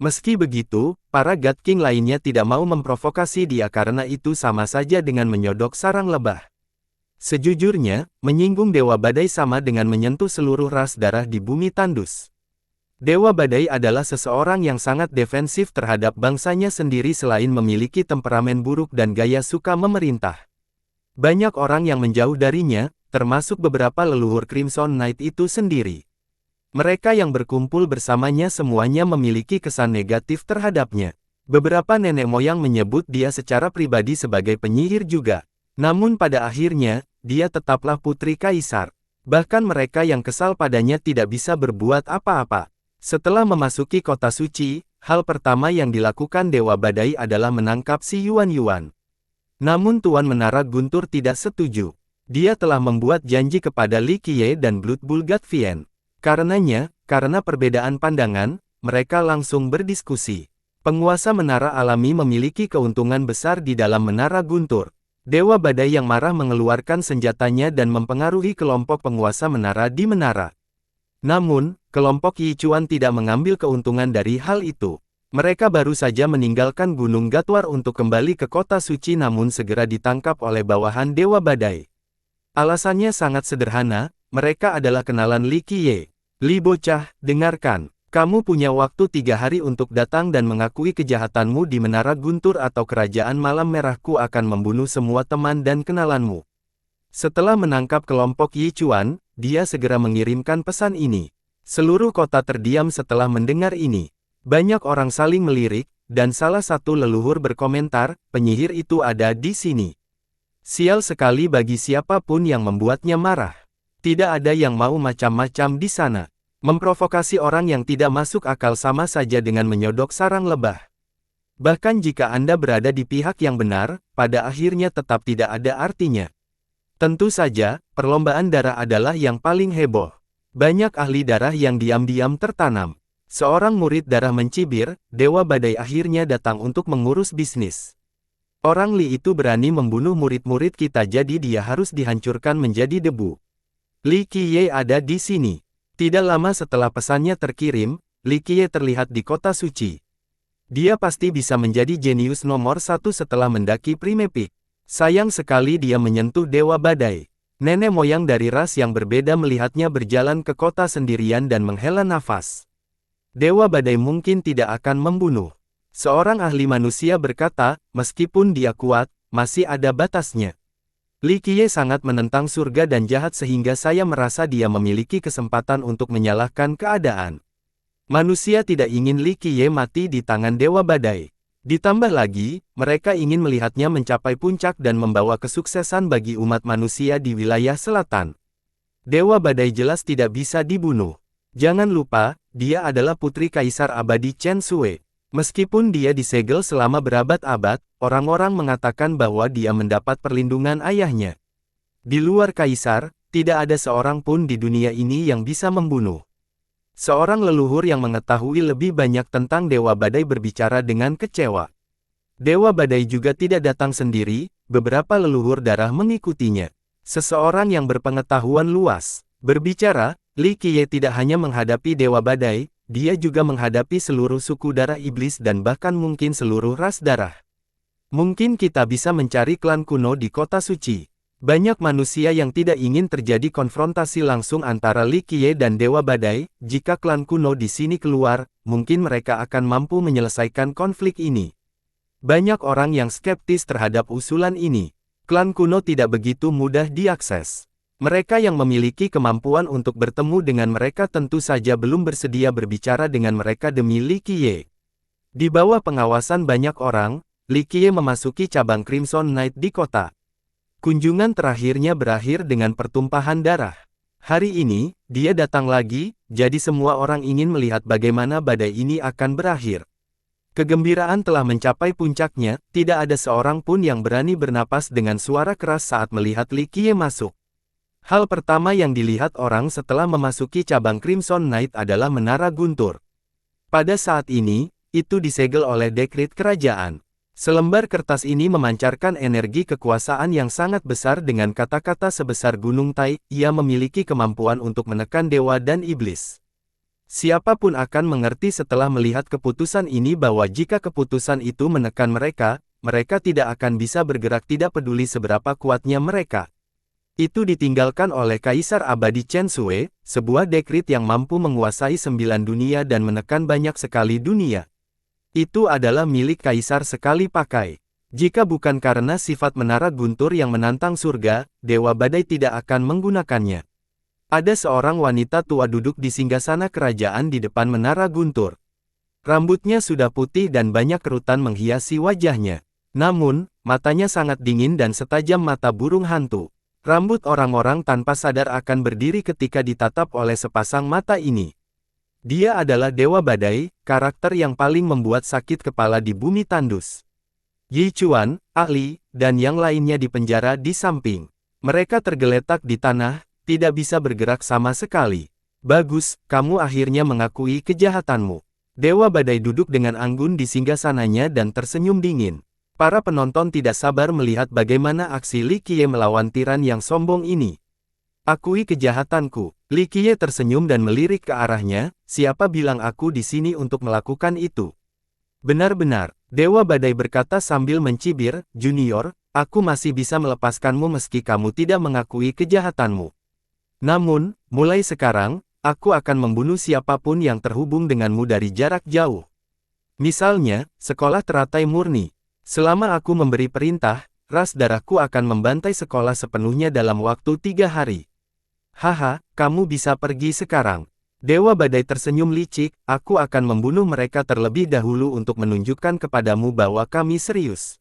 Speaker 1: Meski begitu, para God King lainnya tidak mau memprovokasi dia karena itu sama saja dengan menyodok sarang lebah. Sejujurnya, menyinggung Dewa Badai sama dengan menyentuh seluruh ras darah di bumi tandus. Dewa Badai adalah seseorang yang sangat defensif terhadap bangsanya sendiri selain memiliki temperamen buruk dan gaya suka memerintah. Banyak orang yang menjauh darinya, termasuk beberapa leluhur Crimson Knight itu sendiri. Mereka yang berkumpul bersamanya semuanya memiliki kesan negatif terhadapnya. Beberapa nenek moyang menyebut dia secara pribadi sebagai penyihir juga. Namun pada akhirnya, dia tetaplah putri Kaisar. Bahkan mereka yang kesal padanya tidak bisa berbuat apa-apa. Setelah memasuki kota suci, hal pertama yang dilakukan Dewa Badai adalah menangkap si Yuan Yuan. Namun Tuan Menara Guntur tidak setuju. Dia telah membuat janji kepada Li Qiye dan Blood Bull Gatvian. Karenanya, karena perbedaan pandangan, mereka langsung berdiskusi. Penguasa menara alami memiliki keuntungan besar di dalam Menara Guntur. Dewa Badai yang marah mengeluarkan senjatanya dan mempengaruhi kelompok penguasa menara di menara. Namun, kelompok Yichuan tidak mengambil keuntungan dari hal itu. Mereka baru saja meninggalkan Gunung Gatwar untuk kembali ke kota suci namun segera ditangkap oleh bawahan Dewa Badai. Alasannya sangat sederhana, mereka adalah kenalan Li Qiye. Li bocah, dengarkan. Kamu punya waktu 3 hari untuk datang dan mengakui kejahatanmu di Menara Guntur atau Kerajaan Malam Merahku akan membunuh semua teman dan kenalanmu. Setelah menangkap kelompok Yichuan, dia segera mengirimkan pesan ini. Seluruh kota terdiam setelah mendengar ini. Banyak orang saling melirik, dan salah satu leluhur berkomentar, penyihir itu ada di sini. Sial sekali bagi siapapun yang membuatnya marah. Tidak ada yang mau macam-macam di sana. Memprovokasi orang yang tidak masuk akal sama saja dengan menyodok sarang lebah. Bahkan jika Anda berada di pihak yang benar, pada akhirnya tetap tidak ada artinya. Tentu saja, perlombaan darah adalah yang paling heboh. Banyak ahli darah yang diam-diam tertanam. Seorang murid darah mencibir, Dewa Badai akhirnya datang untuk mengurus bisnis. Orang Li itu berani membunuh murid-murid kita jadi dia harus dihancurkan menjadi debu. Li Qiye ada di sini. Tidak lama setelah pesannya terkirim, Li Qiye terlihat di kota suci. Dia pasti bisa menjadi jenius nomor 1 setelah mendaki Prime Peak. Sayang sekali dia menyentuh Dewa Badai. Nenek moyang dari ras yang berbeda melihatnya berjalan ke kota sendirian dan menghela nafas. Dewa Badai mungkin tidak akan membunuh. Seorang ahli manusia berkata, meskipun dia kuat, masih ada batasnya. Li Qiye sangat menentang surga dan jahat sehingga saya merasa dia memiliki kesempatan untuk menyalahkan keadaan. Manusia tidak ingin Li Qiye mati di tangan Dewa Badai. Ditambah lagi, mereka ingin melihatnya mencapai puncak dan membawa kesuksesan bagi umat manusia di wilayah selatan. Dewa Badai jelas tidak bisa dibunuh. Jangan lupa, dia adalah putri Kaisar Abadi Chen Sui. Meskipun dia disegel selama berabad-abad, orang-orang mengatakan bahwa dia mendapat perlindungan ayahnya. Di luar Kaisar, tidak ada seorang pun di dunia ini yang bisa membunuh. Seorang leluhur yang mengetahui lebih banyak tentang Dewa Badai berbicara dengan kecewa. Dewa Badai juga tidak datang sendiri, beberapa leluhur darah mengikutinya. Seseorang yang berpengetahuan luas. Berbicara, Li Qiye tidak hanya menghadapi Dewa Badai, dia juga menghadapi seluruh suku darah iblis dan bahkan mungkin seluruh ras darah. Mungkin kita bisa mencari klan kuno di kota suci. Banyak manusia yang tidak ingin terjadi konfrontasi langsung antara Li Qiye dan Dewa Badai. Jika klan kuno di sini keluar, mungkin mereka akan mampu menyelesaikan konflik ini. Banyak orang yang skeptis terhadap usulan ini. Klan kuno tidak begitu mudah diakses. Mereka yang memiliki kemampuan untuk bertemu dengan mereka tentu saja belum bersedia berbicara dengan mereka demi Li Qiye. Di bawah pengawasan banyak orang, Li Qiye memasuki cabang Crimson Knight di kota. Kunjungan terakhirnya berakhir dengan pertumpahan darah. Hari ini, dia datang lagi, jadi semua orang ingin melihat bagaimana badai ini akan berakhir. Kegembiraan telah mencapai puncaknya, tidak ada seorang pun yang berani bernapas dengan suara keras saat melihat Li Qiye masuk. Hal pertama yang dilihat orang setelah memasuki cabang Crimson Knight adalah Menara Guntur. Pada saat ini, itu disegel oleh dekret kerajaan. Selembar kertas ini memancarkan energi kekuasaan yang sangat besar dengan kata-kata sebesar Gunung Tai, ia memiliki kemampuan untuk menekan dewa dan iblis. Siapapun akan mengerti setelah melihat keputusan ini bahwa jika keputusan itu menekan mereka, mereka tidak akan bisa bergerak tidak peduli seberapa kuatnya mereka. Itu ditinggalkan oleh Kaisar Abadi Chen Sui, sebuah dekret yang mampu menguasai 9 dunia dan menekan banyak sekali dunia. Itu adalah milik Kaisar sekali pakai. Jika bukan karena sifat Menara Guntur yang menantang surga, Dewa Badai tidak akan menggunakannya. Ada seorang wanita tua duduk di singgasana kerajaan di depan Menara Guntur. Rambutnya sudah putih dan banyak kerutan menghiasi wajahnya. Namun, matanya sangat dingin dan setajam mata burung hantu. Rambut orang-orang tanpa sadar akan berdiri ketika ditatap oleh sepasang mata ini. Dia adalah Dewa Badai, karakter yang paling membuat sakit kepala di bumi tandus. Yi Chuan, ahli, dan yang lainnya dipenjara di samping. Mereka tergeletak di tanah, tidak bisa bergerak sama sekali. Bagus, kamu akhirnya mengakui kejahatanmu. Dewa Badai duduk dengan anggun di singgasananya dan tersenyum dingin. Para penonton tidak sabar melihat bagaimana aksi Li Qiye melawan tiran yang sombong ini. Akui kejahatanku. Li Qiye tersenyum dan melirik ke arahnya, siapa bilang aku di sini untuk melakukan itu? Benar-benar, Dewa Badai berkata sambil mencibir, Junior, aku masih bisa melepaskanmu meski kamu tidak mengakui kejahatanmu. Namun, mulai sekarang, aku akan membunuh siapapun yang terhubung denganmu dari jarak jauh. Misalnya, sekolah teratai murni. Selama aku memberi perintah, ras darahku akan membantai sekolah sepenuhnya dalam waktu 3 hari. Haha, kamu bisa pergi sekarang. Dewa Badai tersenyum licik, aku akan membunuh mereka terlebih dahulu untuk menunjukkan kepadamu bahwa kami serius.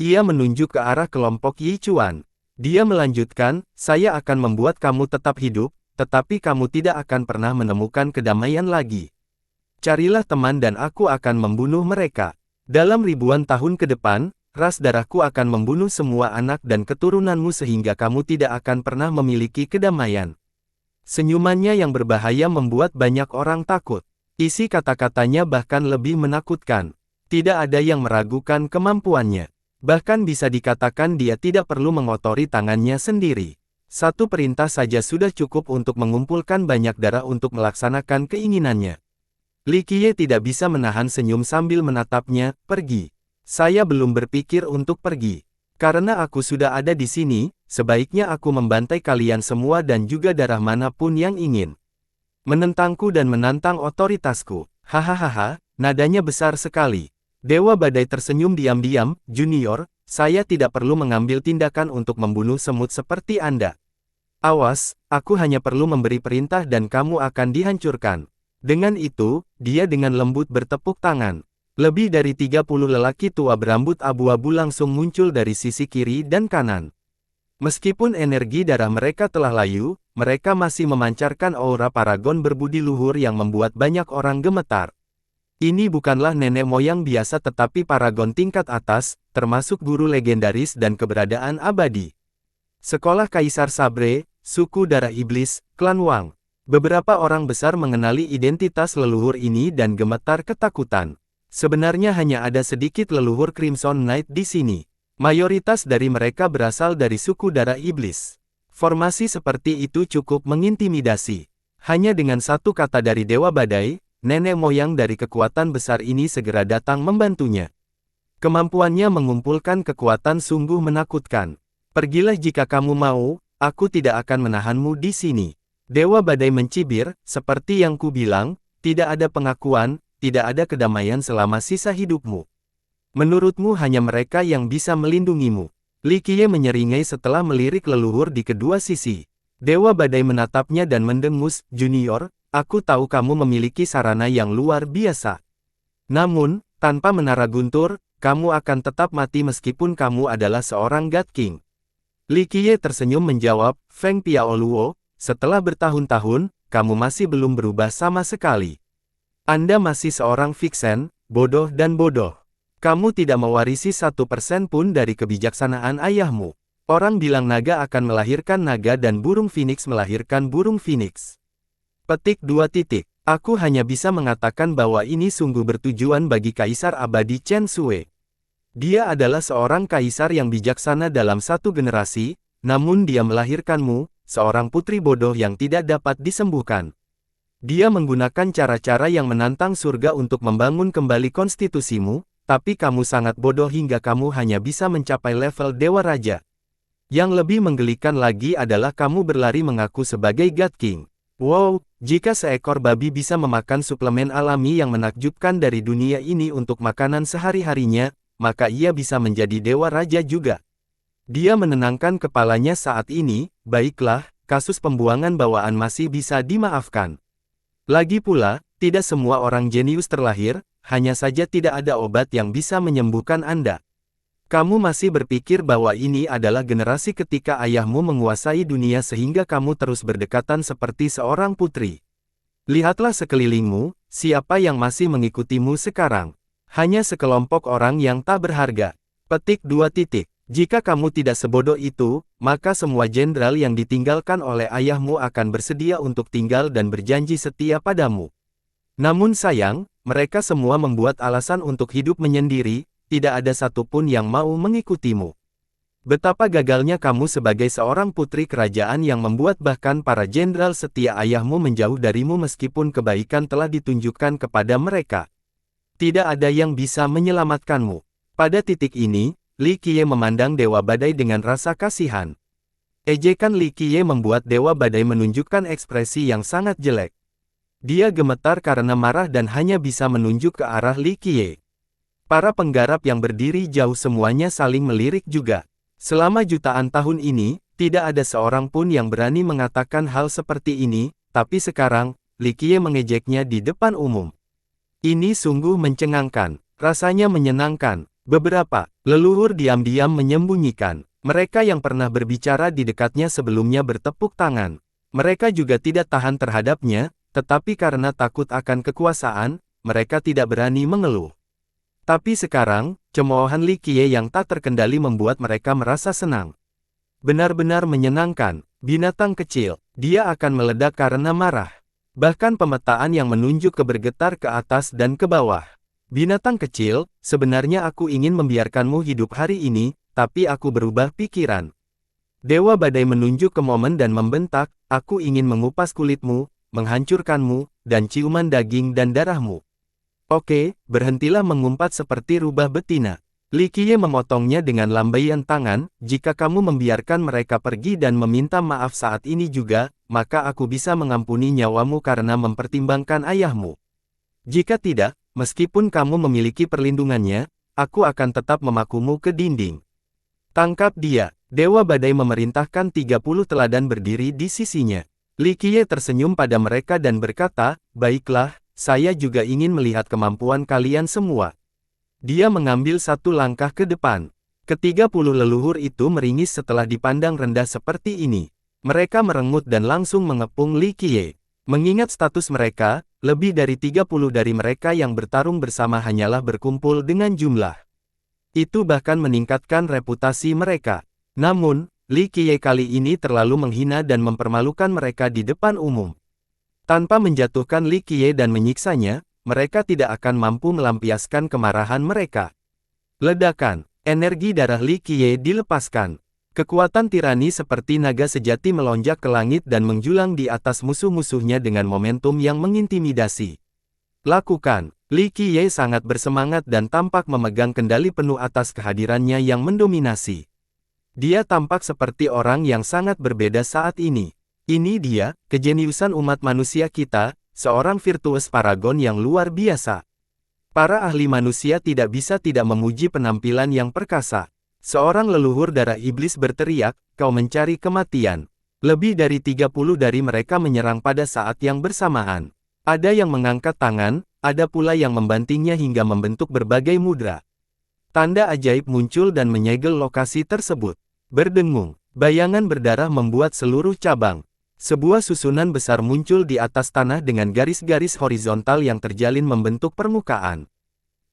Speaker 1: Ia menunjuk ke arah kelompok Yi Chuan. Dia melanjutkan, saya akan membuat kamu tetap hidup, tetapi kamu tidak akan pernah menemukan kedamaian lagi. Carilah teman dan aku akan membunuh mereka. Dalam ribuan tahun ke depan, ras darahku akan membunuh semua anak dan keturunanmu sehingga kamu tidak akan pernah memiliki kedamaian. Senyumannya yang berbahaya membuat banyak orang takut. Isi kata-katanya bahkan lebih menakutkan. Tidak ada yang meragukan kemampuannya. Bahkan bisa dikatakan dia tidak perlu mengotori tangannya sendiri. Satu perintah saja sudah cukup untuk mengumpulkan banyak darah untuk melaksanakan keinginannya. Li Qiye tidak bisa menahan senyum sambil menatapnya, pergi. Saya belum berpikir untuk pergi. Karena aku sudah ada di sini, sebaiknya aku membantai kalian semua dan juga darah manapun yang ingin menentangku dan menantang otoritasku. Hahaha, nadanya besar sekali. Dewa Badai tersenyum diam-diam, Junior, saya tidak perlu mengambil tindakan untuk membunuh semut seperti Anda. Awas, aku hanya perlu memberi perintah dan kamu akan dihancurkan. Dengan itu, dia dengan lembut bertepuk tangan. Lebih dari 30 lelaki tua berambut abu-abu langsung muncul dari sisi kiri dan kanan. Meskipun energi darah mereka telah layu, mereka masih memancarkan aura paragon berbudi luhur yang membuat banyak orang gemetar. Ini bukanlah nenek moyang biasa tetapi paragon tingkat atas, termasuk guru legendaris dan keberadaan abadi. Sekolah Kaisar Sabre, suku darah iblis, klan Wang. Beberapa orang besar mengenali identitas leluhur ini dan gemetar ketakutan. Sebenarnya hanya ada sedikit leluhur Crimson Knight di sini. Mayoritas dari mereka berasal dari suku darah iblis. Formasi seperti itu cukup mengintimidasi. Hanya dengan satu kata dari Dewa Badai, nenek moyang dari kekuatan besar ini segera datang membantunya. Kemampuannya mengumpulkan kekuatan sungguh menakutkan. Pergilah jika kamu mau, aku tidak akan menahanmu di sini. Dewa Badai mencibir, seperti yang ku bilang, tidak ada pengakuan, tidak ada kedamaian selama sisa hidupmu. Menurutmu hanya mereka yang bisa melindungimu. Li Qiye menyeringai setelah melirik leluhur di kedua sisi. Dewa Badai menatapnya dan mendengus, "Junior, aku tahu kamu memiliki sarana yang luar biasa. Namun, tanpa menara guntur, kamu akan tetap mati meskipun kamu adalah seorang God King." Li Qiye tersenyum menjawab, "Feng Piaoluo, setelah bertahun-tahun, kamu masih belum berubah sama sekali. Anda masih seorang Vixen, bodoh dan bodoh. Kamu tidak mewarisi 1% pun dari kebijaksanaan ayahmu. Orang bilang naga akan melahirkan naga dan burung phoenix melahirkan burung phoenix." Petik 2. Aku hanya bisa mengatakan bahwa ini sungguh bertujuan bagi Kaisar Abadi Chen Sui. Dia adalah seorang kaisar yang bijaksana dalam satu generasi, namun dia melahirkanmu, seorang putri bodoh yang tidak dapat disembuhkan. Dia menggunakan cara-cara yang menantang surga untuk membangun kembali konstitusimu, tapi kamu sangat bodoh hingga kamu hanya bisa mencapai level Dewa Raja. Yang lebih menggelikan lagi adalah kamu berlari mengaku sebagai God King. Wow, jika seekor babi bisa memakan suplemen alami yang menakjubkan dari dunia ini untuk makanan sehari-harinya, maka ia bisa menjadi Dewa Raja juga. Dia menenangkan kepalanya saat ini, baiklah, kasus pembuangan bawaan masih bisa dimaafkan. Lagi pula, tidak semua orang jenius terlahir, hanya saja tidak ada obat yang bisa menyembuhkan Anda. Kamu masih berpikir bahwa ini adalah generasi ketika ayahmu menguasai dunia sehingga kamu terus berdekatan seperti seorang putri. Lihatlah sekelilingmu, siapa yang masih mengikutimu sekarang? Hanya sekelompok orang yang tak berharga. Petik 2. Jika kamu tidak sebodoh itu, maka semua jenderal yang ditinggalkan oleh ayahmu akan bersedia untuk tinggal dan berjanji setia padamu. Namun sayang, mereka semua membuat alasan untuk hidup menyendiri, tidak ada satupun yang mau mengikutimu. Betapa gagalnya kamu sebagai seorang putri kerajaan yang membuat bahkan para jenderal setia ayahmu menjauh darimu meskipun kebaikan telah ditunjukkan kepada mereka. Tidak ada yang bisa menyelamatkanmu. Pada titik ini, Li Qiye memandang Dewa Badai dengan rasa kasihan. Ejekan Li Qiye membuat Dewa Badai menunjukkan ekspresi yang sangat jelek. Dia gemetar karena marah dan hanya bisa menunjuk ke arah Li Qiye. Para penggarap yang berdiri jauh semuanya saling melirik juga. Selama jutaan tahun ini, tidak ada seorang pun yang berani mengatakan hal seperti ini, tapi sekarang, Li Qiye mengejeknya di depan umum. Ini sungguh mencengangkan, rasanya menyenangkan. Beberapa leluhur diam-diam menyembunyikan. Mereka yang pernah berbicara di dekatnya sebelumnya bertepuk tangan. Mereka juga tidak tahan terhadapnya, tetapi karena takut akan kekuasaan, mereka tidak berani mengeluh. Tapi sekarang, cemoohan Li Qiye yang tak terkendali membuat mereka merasa senang. Benar-benar menyenangkan, binatang kecil, dia akan meledak karena marah. Bahkan pemetaan yang menunjuk ke bergetar ke atas dan ke bawah. Binatang kecil, sebenarnya aku ingin membiarkanmu hidup hari ini, tapi aku berubah pikiran. Dewa Badai menunjuk ke momen dan membentak, aku ingin mengupas kulitmu, menghancurkanmu, dan ciuman daging dan darahmu. Oke, berhentilah mengumpat seperti rubah betina. Li Qiye memotongnya dengan lambaian tangan, jika kamu membiarkan mereka pergi dan meminta maaf saat ini juga, maka aku bisa mengampuni nyawamu karena mempertimbangkan ayahmu. Jika tidak, meskipun kamu memiliki perlindungannya, aku akan tetap memakumu ke dinding. Tangkap dia. Dewa Badai memerintahkan 30 teladan berdiri di sisinya. Li Qiye tersenyum pada mereka dan berkata, baiklah, saya juga ingin melihat kemampuan kalian semua. Dia mengambil satu langkah ke depan. Ke-30 leluhur itu meringis setelah dipandang rendah seperti ini. Mereka merengut dan langsung mengepung Li Qiye. Mengingat status mereka, lebih dari 30 dari mereka yang bertarung bersama hanyalah berkumpul dengan jumlah. Itu bahkan meningkatkan reputasi mereka. Namun, Li Qiye kali ini terlalu menghina dan mempermalukan mereka di depan umum. Tanpa menjatuhkan Li Qiye dan menyiksanya, mereka tidak akan mampu melampiaskan kemarahan mereka. Ledakan, energi darah Li Qiye dilepaskan. Kekuatan tirani seperti naga sejati melonjak ke langit dan menjulang di atas musuh-musuhnya dengan momentum yang mengintimidasi. Lakukan. Li Qiye sangat bersemangat dan tampak memegang kendali penuh atas kehadirannya yang mendominasi. Dia tampak seperti orang yang sangat berbeda saat ini. Ini dia, kejeniusan umat manusia kita, seorang virtues paragon yang luar biasa. Para ahli manusia tidak bisa tidak memuji penampilan yang perkasa. Seorang leluhur darah iblis berteriak, "Kau mencari kematian." Lebih dari 30 dari mereka menyerang pada saat yang bersamaan. Ada yang mengangkat tangan, ada pula yang membantingnya hingga membentuk berbagai mudra. Tanda ajaib muncul dan menyegel lokasi tersebut. Berdengung, bayangan berdarah membuat seluruh cabang. Sebuah susunan besar muncul di atas tanah dengan garis-garis horizontal yang terjalin membentuk permukaan.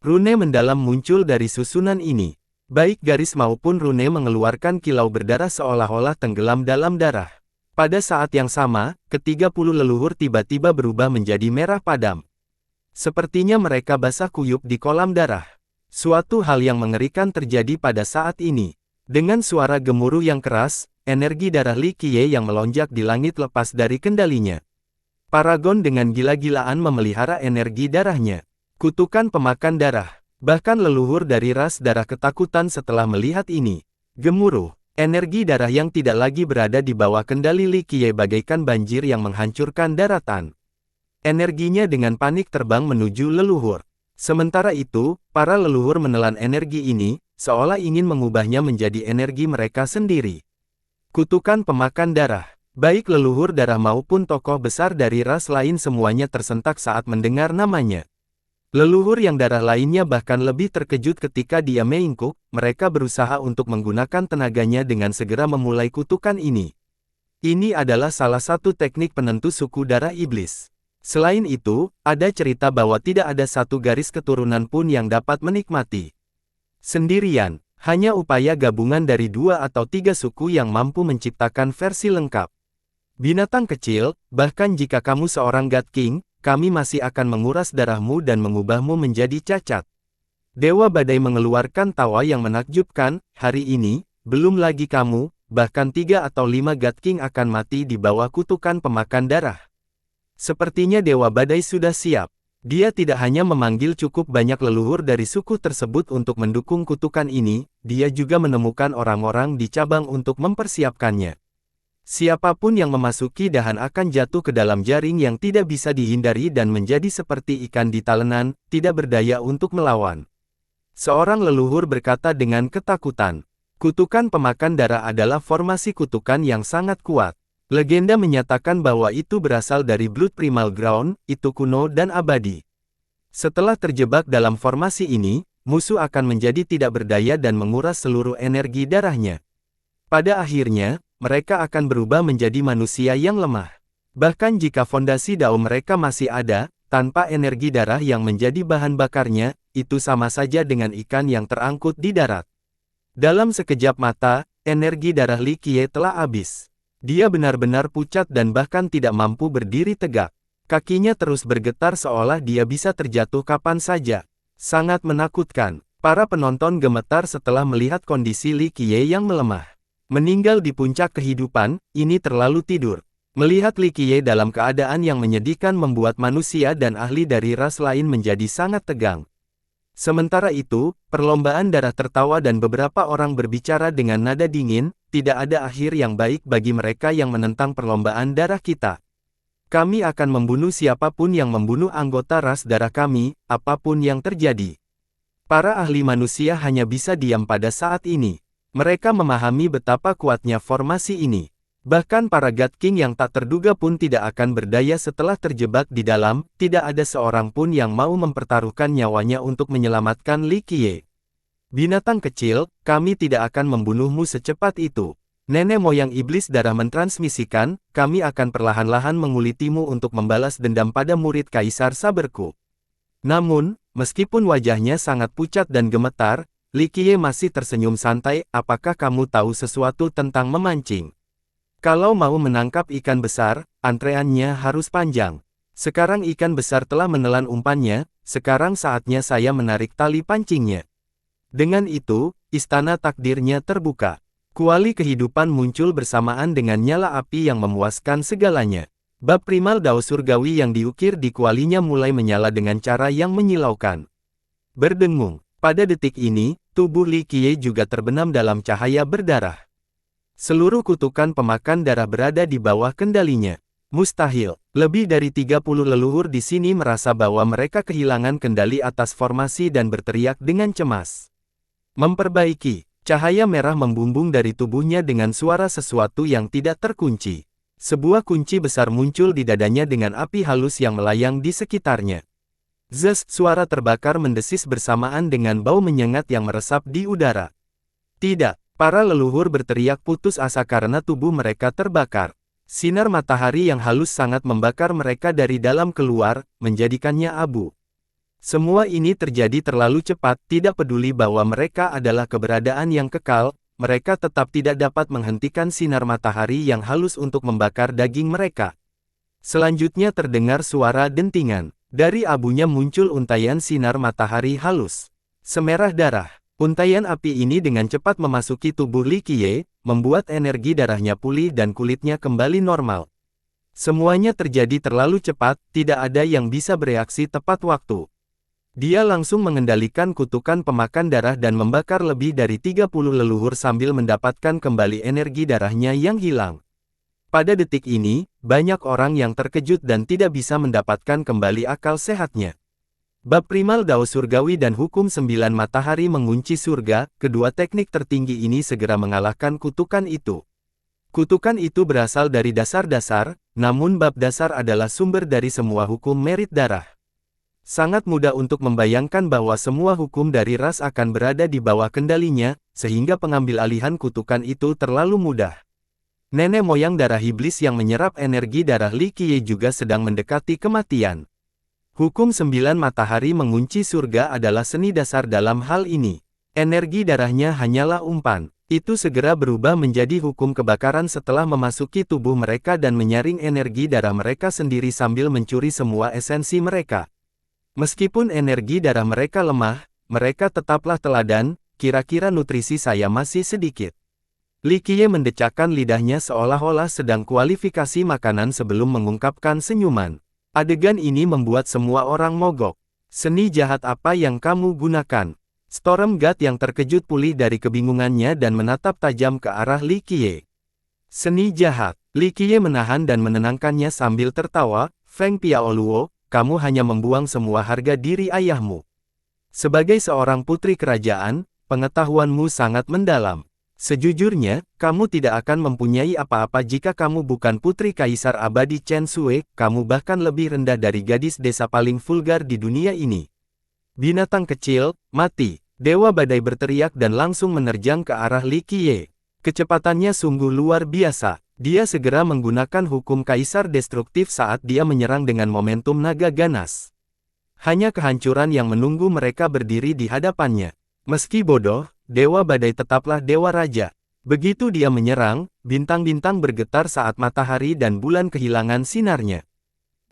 Speaker 1: Rune mendalam muncul dari susunan ini. Baik garis maupun rune mengeluarkan kilau berdarah seolah-olah tenggelam dalam darah. Pada saat yang sama, ke-30 leluhur tiba-tiba berubah menjadi merah padam. Sepertinya mereka basah kuyup di kolam darah. Suatu hal yang mengerikan terjadi pada saat ini. Dengan suara gemuruh yang keras, energi darah Li Qiye yang melonjak di langit lepas dari kendalinya. Paragon dengan gila-gilaan memelihara energi darahnya. Kutukan pemakan darah. Bahkan leluhur dari ras darah ketakutan setelah melihat ini. Gemuruh. Energi darah yang tidak lagi berada di bawah kendali Li Qiye bagaikan banjir yang menghancurkan daratan. Energinya dengan panik terbang menuju leluhur. Sementara itu, para leluhur menelan energi ini, seolah ingin mengubahnya menjadi energi mereka sendiri. Kutukan pemakan darah. Baik leluhur darah maupun tokoh besar dari ras lain semuanya tersentak saat mendengar namanya. Leluhur yang darah lainnya bahkan lebih terkejut ketika dia meingkuk, mereka berusaha untuk menggunakan tenaganya dengan segera memulai kutukan ini. Ini adalah salah satu teknik penentu suku darah iblis. Selain itu, ada cerita bahwa tidak ada satu garis keturunan pun yang dapat menikmati sendirian. Hanya upaya gabungan dari 2 atau 3 suku yang mampu menciptakan versi lengkap. Binatang kecil, bahkan jika kamu seorang God King, kami masih akan menguras darahmu dan mengubahmu menjadi cacat. Dewa Badai mengeluarkan tawa yang menakjubkan, hari ini, belum lagi kamu, bahkan 3 atau 5 God King akan mati di bawah kutukan pemakan darah. Sepertinya Dewa Badai sudah siap. Dia tidak hanya memanggil cukup banyak leluhur dari suku tersebut untuk mendukung kutukan ini, dia juga menemukan orang-orang di cabang untuk mempersiapkannya. Siapapun yang memasuki dahan akan jatuh ke dalam jaring yang tidak bisa dihindari dan menjadi seperti ikan di talenan, tidak berdaya untuk melawan. Seorang leluhur berkata dengan ketakutan, kutukan pemakan darah adalah formasi kutukan yang sangat kuat. Legenda menyatakan bahwa itu berasal dari Blood Primal Ground, itu kuno dan abadi. Setelah terjebak dalam formasi ini, musuh akan menjadi tidak berdaya dan menguras seluruh energi darahnya. Pada akhirnya, mereka akan berubah menjadi manusia yang lemah. Bahkan jika fondasi Dao mereka masih ada, tanpa energi darah yang menjadi bahan bakarnya, itu sama saja dengan ikan yang terangkut di darat. Dalam sekejap mata, energi darah Li Qiye telah habis. Dia benar-benar pucat dan bahkan tidak mampu berdiri tegak. Kakinya terus bergetar seolah dia bisa terjatuh kapan saja. Sangat menakutkan. Para penonton gemetar setelah melihat kondisi Li Qiye yang melemah. Meninggal di puncak kehidupan, ini terlalu tidur. Melihat Li Qiye dalam keadaan yang menyedihkan membuat manusia dan ahli dari ras lain menjadi sangat tegang. Sementara itu, perlombaan darah tertawa dan beberapa orang berbicara dengan nada dingin, tidak ada akhir yang baik bagi mereka yang menentang perlombaan darah kita. Kami akan membunuh siapapun yang membunuh anggota ras darah kami, apapun yang terjadi. Para ahli manusia hanya bisa diam pada saat ini. Mereka memahami betapa kuatnya formasi ini. Bahkan para God King yang tak terduga pun tidak akan berdaya setelah terjebak di dalam, tidak ada seorang pun yang mau mempertaruhkan nyawanya untuk menyelamatkan Li Qiye. Binatang kecil, kami tidak akan membunuhmu secepat itu. Nenek moyang iblis darah mentransmisikan, kami akan perlahan-lahan mengulitimu untuk membalas dendam pada murid Kaisar Saberku. Namun, meskipun wajahnya sangat pucat dan gemetar, Li Qiye masih tersenyum santai. Apakah kamu tahu sesuatu tentang memancing? Kalau mau menangkap ikan besar, antreannya harus panjang. Sekarang ikan besar telah menelan umpannya, sekarang saatnya saya menarik tali pancingnya. Dengan itu, istana takdirnya terbuka. Kuali kehidupan muncul bersamaan dengan nyala api yang memuaskan segalanya. Bab primal Dao surgawi yang diukir di kualinya mulai menyala dengan cara yang menyilaukan. Berdengung. Pada detik ini, tubuh Li Qiye juga terbenam dalam cahaya berdarah. Seluruh kutukan pemakan darah berada di bawah kendalinya. Mustahil. Lebih dari 30 leluhur di sini merasa bahwa mereka kehilangan kendali atas formasi dan berteriak dengan cemas. Memperbaiki. Cahaya merah membumbung dari tubuhnya dengan suara sesuatu yang tidak terkunci. Sebuah kunci besar muncul di dadanya dengan api halus yang melayang di sekitarnya. Zes, suara terbakar mendesis bersamaan dengan bau menyengat yang meresap di udara. Tidak. Para leluhur berteriak putus asa karena tubuh mereka terbakar. Sinar matahari yang halus sangat membakar mereka dari dalam keluar, menjadikannya abu. Semua ini terjadi terlalu cepat, tidak peduli bahwa mereka adalah keberadaan yang kekal, mereka tetap tidak dapat menghentikan sinar matahari yang halus untuk membakar daging mereka. Selanjutnya terdengar suara dentingan. Dari abunya muncul untaian sinar matahari halus. Semerah darah. Untaian api ini dengan cepat memasuki tubuh Li Qiye, membuat energi darahnya pulih dan kulitnya kembali normal. Semuanya terjadi terlalu cepat, tidak ada yang bisa bereaksi tepat waktu. Dia langsung mengendalikan kutukan pemakan darah dan membakar lebih dari 30 leluhur sambil mendapatkan kembali energi darahnya yang hilang. Pada detik ini, banyak orang yang terkejut dan tidak bisa mendapatkan kembali akal sehatnya. Bab primal Dao surgawi dan hukum 9 matahari mengunci surga, kedua teknik tertinggi ini segera mengalahkan kutukan itu. Kutukan itu berasal dari dasar-dasar, namun bab dasar adalah sumber dari semua hukum merit darah. Sangat mudah untuk membayangkan bahwa semua hukum dari ras akan berada di bawah kendalinya, sehingga pengambil alihan kutukan itu terlalu mudah. Nenek moyang darah iblis yang menyerap energi darah Li Qiye juga sedang mendekati kematian. Hukum 9 matahari mengunci surga adalah seni dasar dalam hal ini. Energi darahnya hanyalah umpan. Itu segera berubah menjadi hukum kebakaran setelah memasuki tubuh mereka dan menyaring energi darah mereka sendiri sambil mencuri semua esensi mereka. Meskipun energi darah mereka lemah, mereka tetaplah teladan, kira-kira nutrisi saya masih sedikit. Li Qiye mendecakkan lidahnya seolah-olah sedang kualifikasi makanan sebelum mengungkapkan senyuman. Adegan ini membuat semua orang mogok. Seni jahat apa yang kamu gunakan? Storm God yang terkejut pulih dari kebingungannya dan menatap tajam ke arah Li Qiye. Seni jahat. Li Qiye menahan dan menenangkannya sambil tertawa. Feng Piaoluo, kamu hanya membuang semua harga diri ayahmu. Sebagai seorang putri kerajaan, pengetahuanmu sangat mendalam. Sejujurnya, kamu tidak akan mempunyai apa-apa jika kamu bukan putri kaisar abadi Chen Sui, kamu bahkan lebih rendah dari gadis desa paling vulgar di dunia ini. Binatang kecil, mati. Dewa Badai berteriak dan langsung menerjang ke arah Li Qiye. Kecepatannya sungguh luar biasa. Dia segera menggunakan hukum kaisar destruktif saat dia menyerang dengan momentum naga ganas. Hanya kehancuran yang menunggu mereka berdiri di hadapannya. Meski bodoh, Dewa Badai tetaplah Dewa Raja. Begitu dia menyerang, bintang-bintang bergetar saat matahari dan bulan kehilangan sinarnya.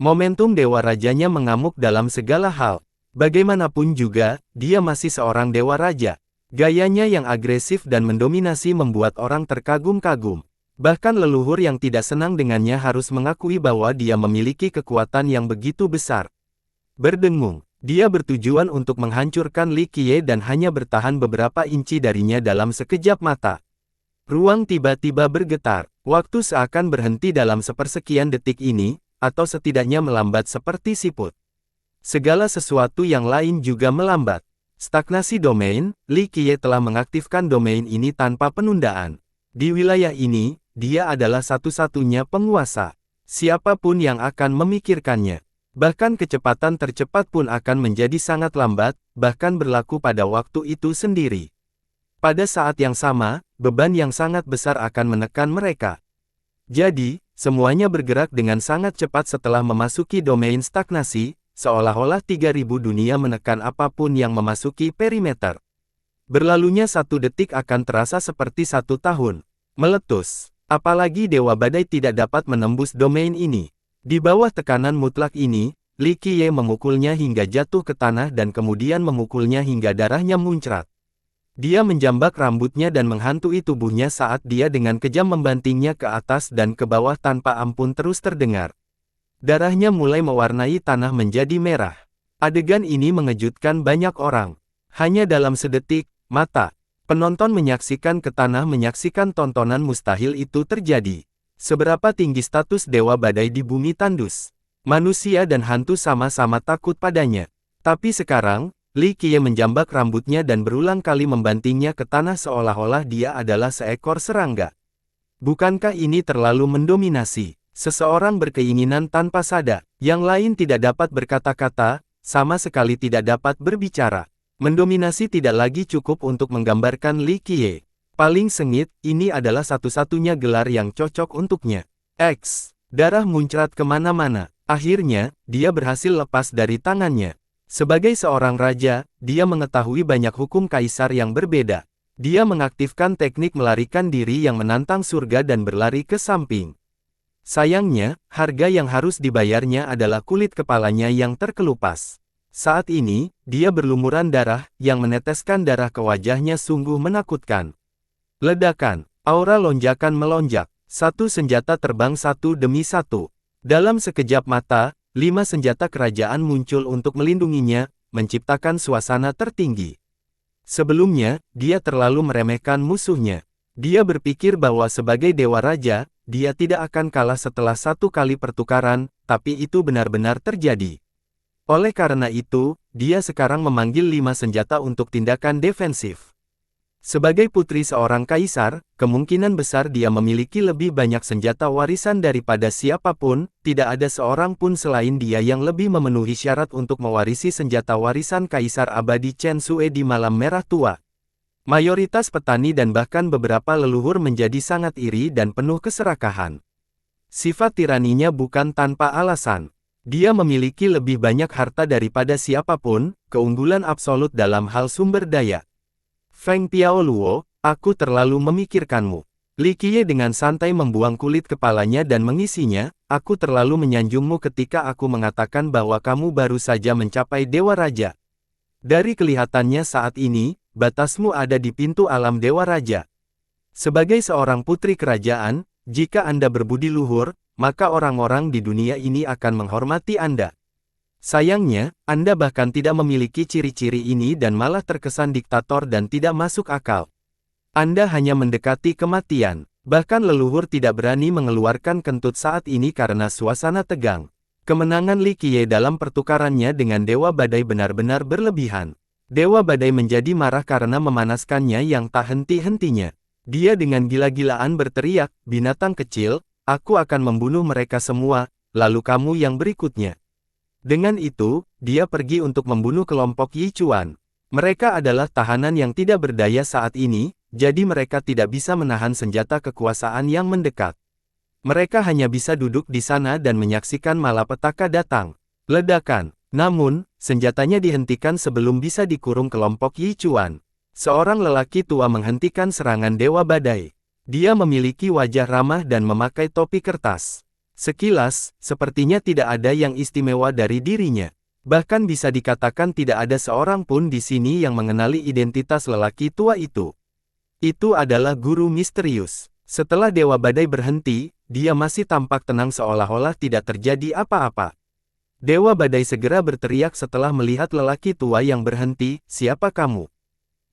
Speaker 1: Momentum Dewa Rajanya mengamuk dalam segala hal. Bagaimanapun juga, dia masih seorang Dewa Raja. Gayanya yang agresif dan mendominasi membuat orang terkagum-kagum. Bahkan leluhur yang tidak senang dengannya harus mengakui bahwa dia memiliki kekuatan yang begitu besar. Berdengung. Dia bertujuan untuk menghancurkan Li Qiye dan hanya bertahan beberapa inci darinya dalam sekejap mata. Ruang tiba-tiba bergetar. Waktu seakan berhenti dalam sepersekian detik ini, atau setidaknya melambat seperti siput. Segala sesuatu yang lain juga melambat. Stagnasi domain, Li Qiye telah mengaktifkan domain ini tanpa penundaan. Di wilayah ini, dia adalah satu-satunya penguasa. Siapapun yang akan memikirkannya. Bahkan kecepatan tercepat pun akan menjadi sangat lambat, bahkan berlaku pada waktu itu sendiri. Pada saat yang sama, beban yang sangat besar akan menekan mereka. Jadi, semuanya bergerak dengan sangat cepat setelah memasuki domain stagnasi, seolah-olah 3000 dunia menekan apapun yang memasuki perimeter. Berlalunya 1 detik akan terasa seperti 1 tahun. Meletus. Apalagi Dewa Badai tidak dapat menembus domain ini. Di bawah tekanan mutlak ini, Li Qiye memukulnya hingga jatuh ke tanah dan kemudian memukulnya hingga darahnya muncrat. Dia menjambak rambutnya dan menghantui tubuhnya saat dia dengan kejam membantingnya ke atas dan ke bawah tanpa ampun terus terdengar. Darahnya mulai mewarnai tanah menjadi merah. Adegan ini mengejutkan banyak orang. Hanya dalam sedetik, mata penonton menyaksikan ke tanah menyaksikan tontonan mustahil itu terjadi. Seberapa tinggi status Dewa Badai di bumi tandus? Manusia dan hantu sama-sama takut padanya. Tapi sekarang, Li Qiye menjambak rambutnya dan berulang kali membantingnya ke tanah seolah-olah dia adalah seekor serangga. Bukankah ini terlalu mendominasi? Seseorang berkeinginan tanpa sadar, yang lain tidak dapat berkata-kata, sama sekali tidak dapat berbicara. Mendominasi tidak lagi cukup untuk menggambarkan Li Qiye. Paling sengit, ini adalah satu-satunya gelar yang cocok untuknya. Darah muncrat kemana-mana. Akhirnya, dia berhasil lepas dari tangannya. Sebagai seorang raja, dia mengetahui banyak hukum kaisar yang berbeda. Dia mengaktifkan teknik melarikan diri yang menantang surga dan berlari ke samping. Sayangnya, harga yang harus dibayarnya adalah kulit kepalanya yang terkelupas. Saat ini, dia berlumuran darah, yang meneteskan darah ke wajahnya sungguh menakutkan. Ledakan, aura lonjakan melonjak, satu senjata terbang satu demi satu. Dalam sekejap mata, 5 senjata kerajaan muncul untuk melindunginya, menciptakan suasana tertinggi. Sebelumnya, dia terlalu meremehkan musuhnya. Dia berpikir bahwa sebagai Dewa Raja, dia tidak akan kalah setelah 1 kali pertukaran, tapi itu benar-benar terjadi. Oleh karena itu, dia sekarang memanggil 5 senjata untuk tindakan defensif. Sebagai putri seorang kaisar, kemungkinan besar dia memiliki lebih banyak senjata warisan daripada siapapun, tidak ada seorang pun selain dia yang lebih memenuhi syarat untuk mewarisi senjata warisan Kaisar Abadi Chen Sue di Malam Merah Tua. Mayoritas petani dan bahkan beberapa leluhur menjadi sangat iri dan penuh keserakahan. Sifat tiraninya bukan tanpa alasan. Dia memiliki lebih banyak harta daripada siapapun, keunggulan absolut dalam hal sumber daya. Feng Piaoluo, aku terlalu memikirkanmu. Li Qiye dengan santai membuang kulit kepalanya dan mengisinya, aku terlalu menyanjungmu ketika aku mengatakan bahwa kamu baru saja mencapai Dewa Raja. Dari kelihatannya saat ini, batasmu ada di pintu alam Dewa Raja. Sebagai seorang putri kerajaan, jika Anda berbudi luhur, maka orang-orang di dunia ini akan menghormati Anda. Sayangnya, Anda bahkan tidak memiliki ciri-ciri ini dan malah terkesan diktator dan tidak masuk akal. Anda hanya mendekati kematian. Bahkan leluhur tidak berani mengeluarkan kentut saat ini karena suasana tegang. Kemenangan Li Qiye dalam pertukarannya dengan Dewa Badai benar-benar berlebihan. Dewa Badai menjadi marah karena memanaskannya yang tak henti-hentinya. Dia dengan gila-gilaan berteriak, binatang kecil, aku akan membunuh mereka semua, lalu kamu yang berikutnya. Dengan itu, dia pergi untuk membunuh kelompok Yi Chuan. Mereka adalah tahanan yang tidak berdaya saat ini, jadi mereka tidak bisa menahan senjata kekuasaan yang mendekat. Mereka hanya bisa duduk di sana dan menyaksikan malapetaka datang. Ledakan. Namun, senjatanya dihentikan sebelum bisa dikurung kelompok Yi Chuan. Seorang lelaki tua menghentikan serangan Dewa Badai. Dia memiliki wajah ramah dan memakai topi kertas. Sekilas, sepertinya tidak ada yang istimewa dari dirinya. Bahkan bisa dikatakan tidak ada seorang pun di sini yang mengenali identitas lelaki tua itu. Itu adalah guru misterius. Setelah Dewa Badai berhenti, dia masih tampak tenang seolah-olah tidak terjadi apa-apa. Dewa Badai segera berteriak setelah melihat lelaki tua yang berhenti, "Siapa kamu?"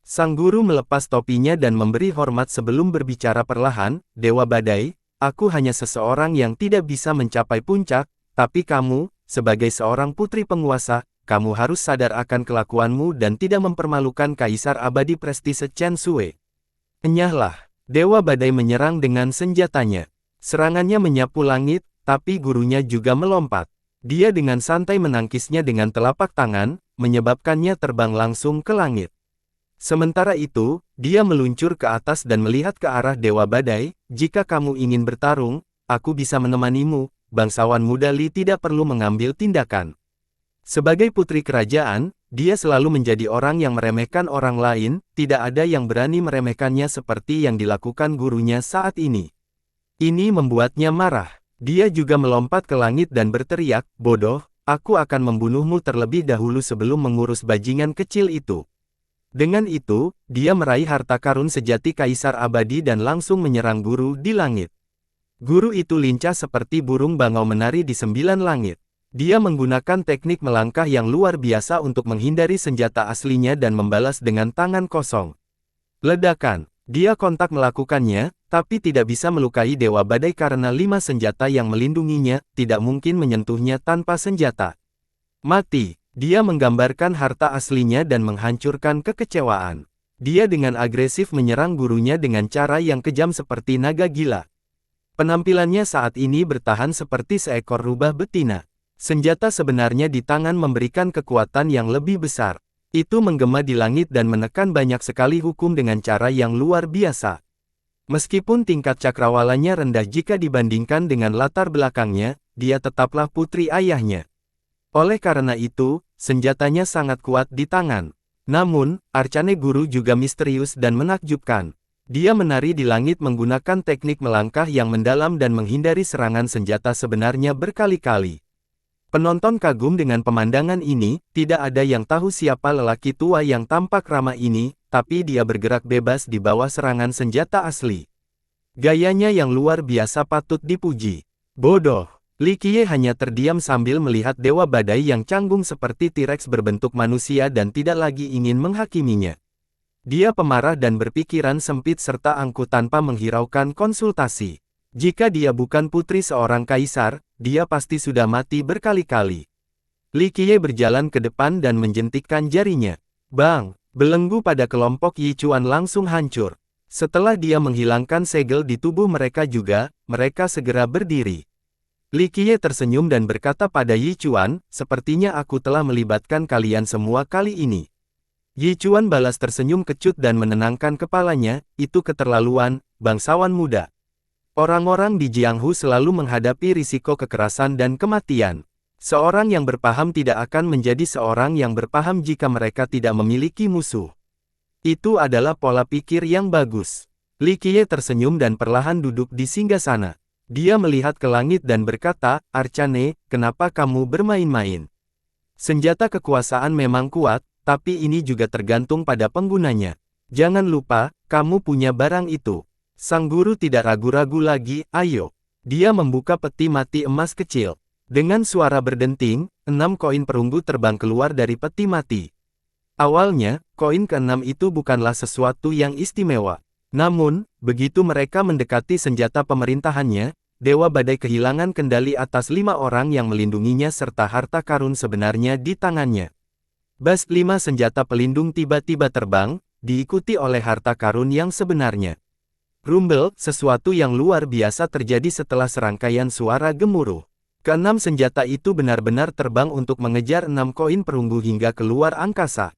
Speaker 1: Sang guru melepas topinya dan memberi hormat sebelum berbicara perlahan, "Dewa Badai, aku hanya seseorang yang tidak bisa mencapai puncak, tapi kamu, sebagai seorang putri penguasa, kamu harus sadar akan kelakuanmu dan tidak mempermalukan Kaisar Abadi Prestise Chen Sue." Enyahlah. Dewa Badai menyerang dengan senjatanya. Serangannya menyapu langit, tapi gurunya juga melompat. Dia dengan santai menangkisnya dengan telapak tangan, menyebabkannya terbang langsung ke langit. Sementara itu, dia meluncur ke atas dan melihat ke arah Dewa Badai. Jika kamu ingin bertarung, aku bisa menemanimu. Bangsawan muda Li tidak perlu mengambil tindakan. Sebagai putri kerajaan, dia selalu menjadi orang yang meremehkan orang lain, tidak ada yang berani meremehkannya seperti yang dilakukan gurunya saat ini. Ini membuatnya marah. Dia juga melompat ke langit dan berteriak, "Bodoh, aku akan membunuhmu terlebih dahulu sebelum mengurus bajingan kecil itu." Dengan itu, dia meraih harta karun sejati Kaisar Abadi dan langsung menyerang guru di langit. Guru itu lincah seperti burung bangau menari di 9 langit. Dia menggunakan teknik melangkah yang luar biasa untuk menghindari senjata aslinya dan membalas dengan tangan kosong. Ledakan. Dia kontak melakukannya, tapi tidak bisa melukai Dewa Badai karena 5 senjata yang melindunginya, tidak mungkin menyentuhnya tanpa senjata. Mati. Dia menggambarkan harta aslinya dan menghancurkan kekecewaan. Dia dengan agresif menyerang gurunya dengan cara yang kejam seperti naga gila. Penampilannya saat ini bertahan seperti seekor rubah betina. Senjata sebenarnya di tangan memberikan kekuatan yang lebih besar. Itu menggema di langit dan menekan banyak sekali hukum dengan cara yang luar biasa. Meskipun tingkat cakrawalanya rendah jika dibandingkan dengan latar belakangnya, dia tetaplah putri ayahnya. Oleh karena itu, senjatanya sangat kuat di tangan. Namun, Arcane Guru juga misterius dan menakjubkan. Dia menari di langit menggunakan teknik melangkah yang mendalam dan menghindari serangan senjata sebenarnya berkali-kali. Penonton kagum dengan pemandangan ini, tidak ada yang tahu siapa lelaki tua yang tampak ramah ini, tapi dia bergerak bebas di bawah serangan senjata asli. Gayanya yang luar biasa patut dipuji. Bodoh. Li Qiye hanya terdiam sambil melihat Dewa Badai yang canggung seperti T-Rex berbentuk manusia dan tidak lagi ingin menghakiminya. Dia pemarah dan berpikiran sempit serta angkuh tanpa menghiraukan konsultasi. Jika dia bukan putri seorang kaisar, dia pasti sudah mati berkali-kali. Li Qiye berjalan ke depan dan menjentikkan jarinya. Bang! Belenggu pada kelompok Yi Chuan langsung hancur. Setelah dia menghilangkan segel di tubuh mereka juga, mereka segera berdiri. Li Qiye tersenyum dan berkata pada Yi Chuan, "Sepertinya aku telah melibatkan kalian semua kali ini." Yi Chuan balas tersenyum kecut dan menenangkan kepalanya, "Itu keterlaluan, bangsawan muda. Orang-orang di Jianghu selalu menghadapi risiko kekerasan dan kematian. Seorang yang berpaham tidak akan menjadi seorang yang berpaham jika mereka tidak memiliki musuh. Itu adalah pola pikir yang bagus." Li Qiye tersenyum dan perlahan duduk di singgasana. Dia melihat ke langit dan berkata, "Arcane, kenapa kamu bermain-main? Senjata kekuasaan memang kuat, tapi ini juga tergantung pada penggunanya. Jangan lupa, kamu punya barang itu." Sang guru tidak ragu-ragu lagi, "Ayo." Dia membuka peti mati emas kecil. Dengan suara berdenting, 6 koin perunggu terbang keluar dari peti mati. Awalnya, koin ke-6 itu bukanlah sesuatu yang istimewa. Namun, begitu mereka mendekati senjata pemerintahannya, Dewa Badai kehilangan kendali atas 5 orang yang melindunginya serta harta karun sebenarnya di tangannya. Bas 5 senjata pelindung tiba-tiba terbang, diikuti oleh harta karun yang sebenarnya. Rumble, sesuatu yang luar biasa terjadi setelah serangkaian suara gemuruh. Ke-6 senjata itu benar-benar terbang untuk mengejar 6 koin perunggu hingga keluar angkasa.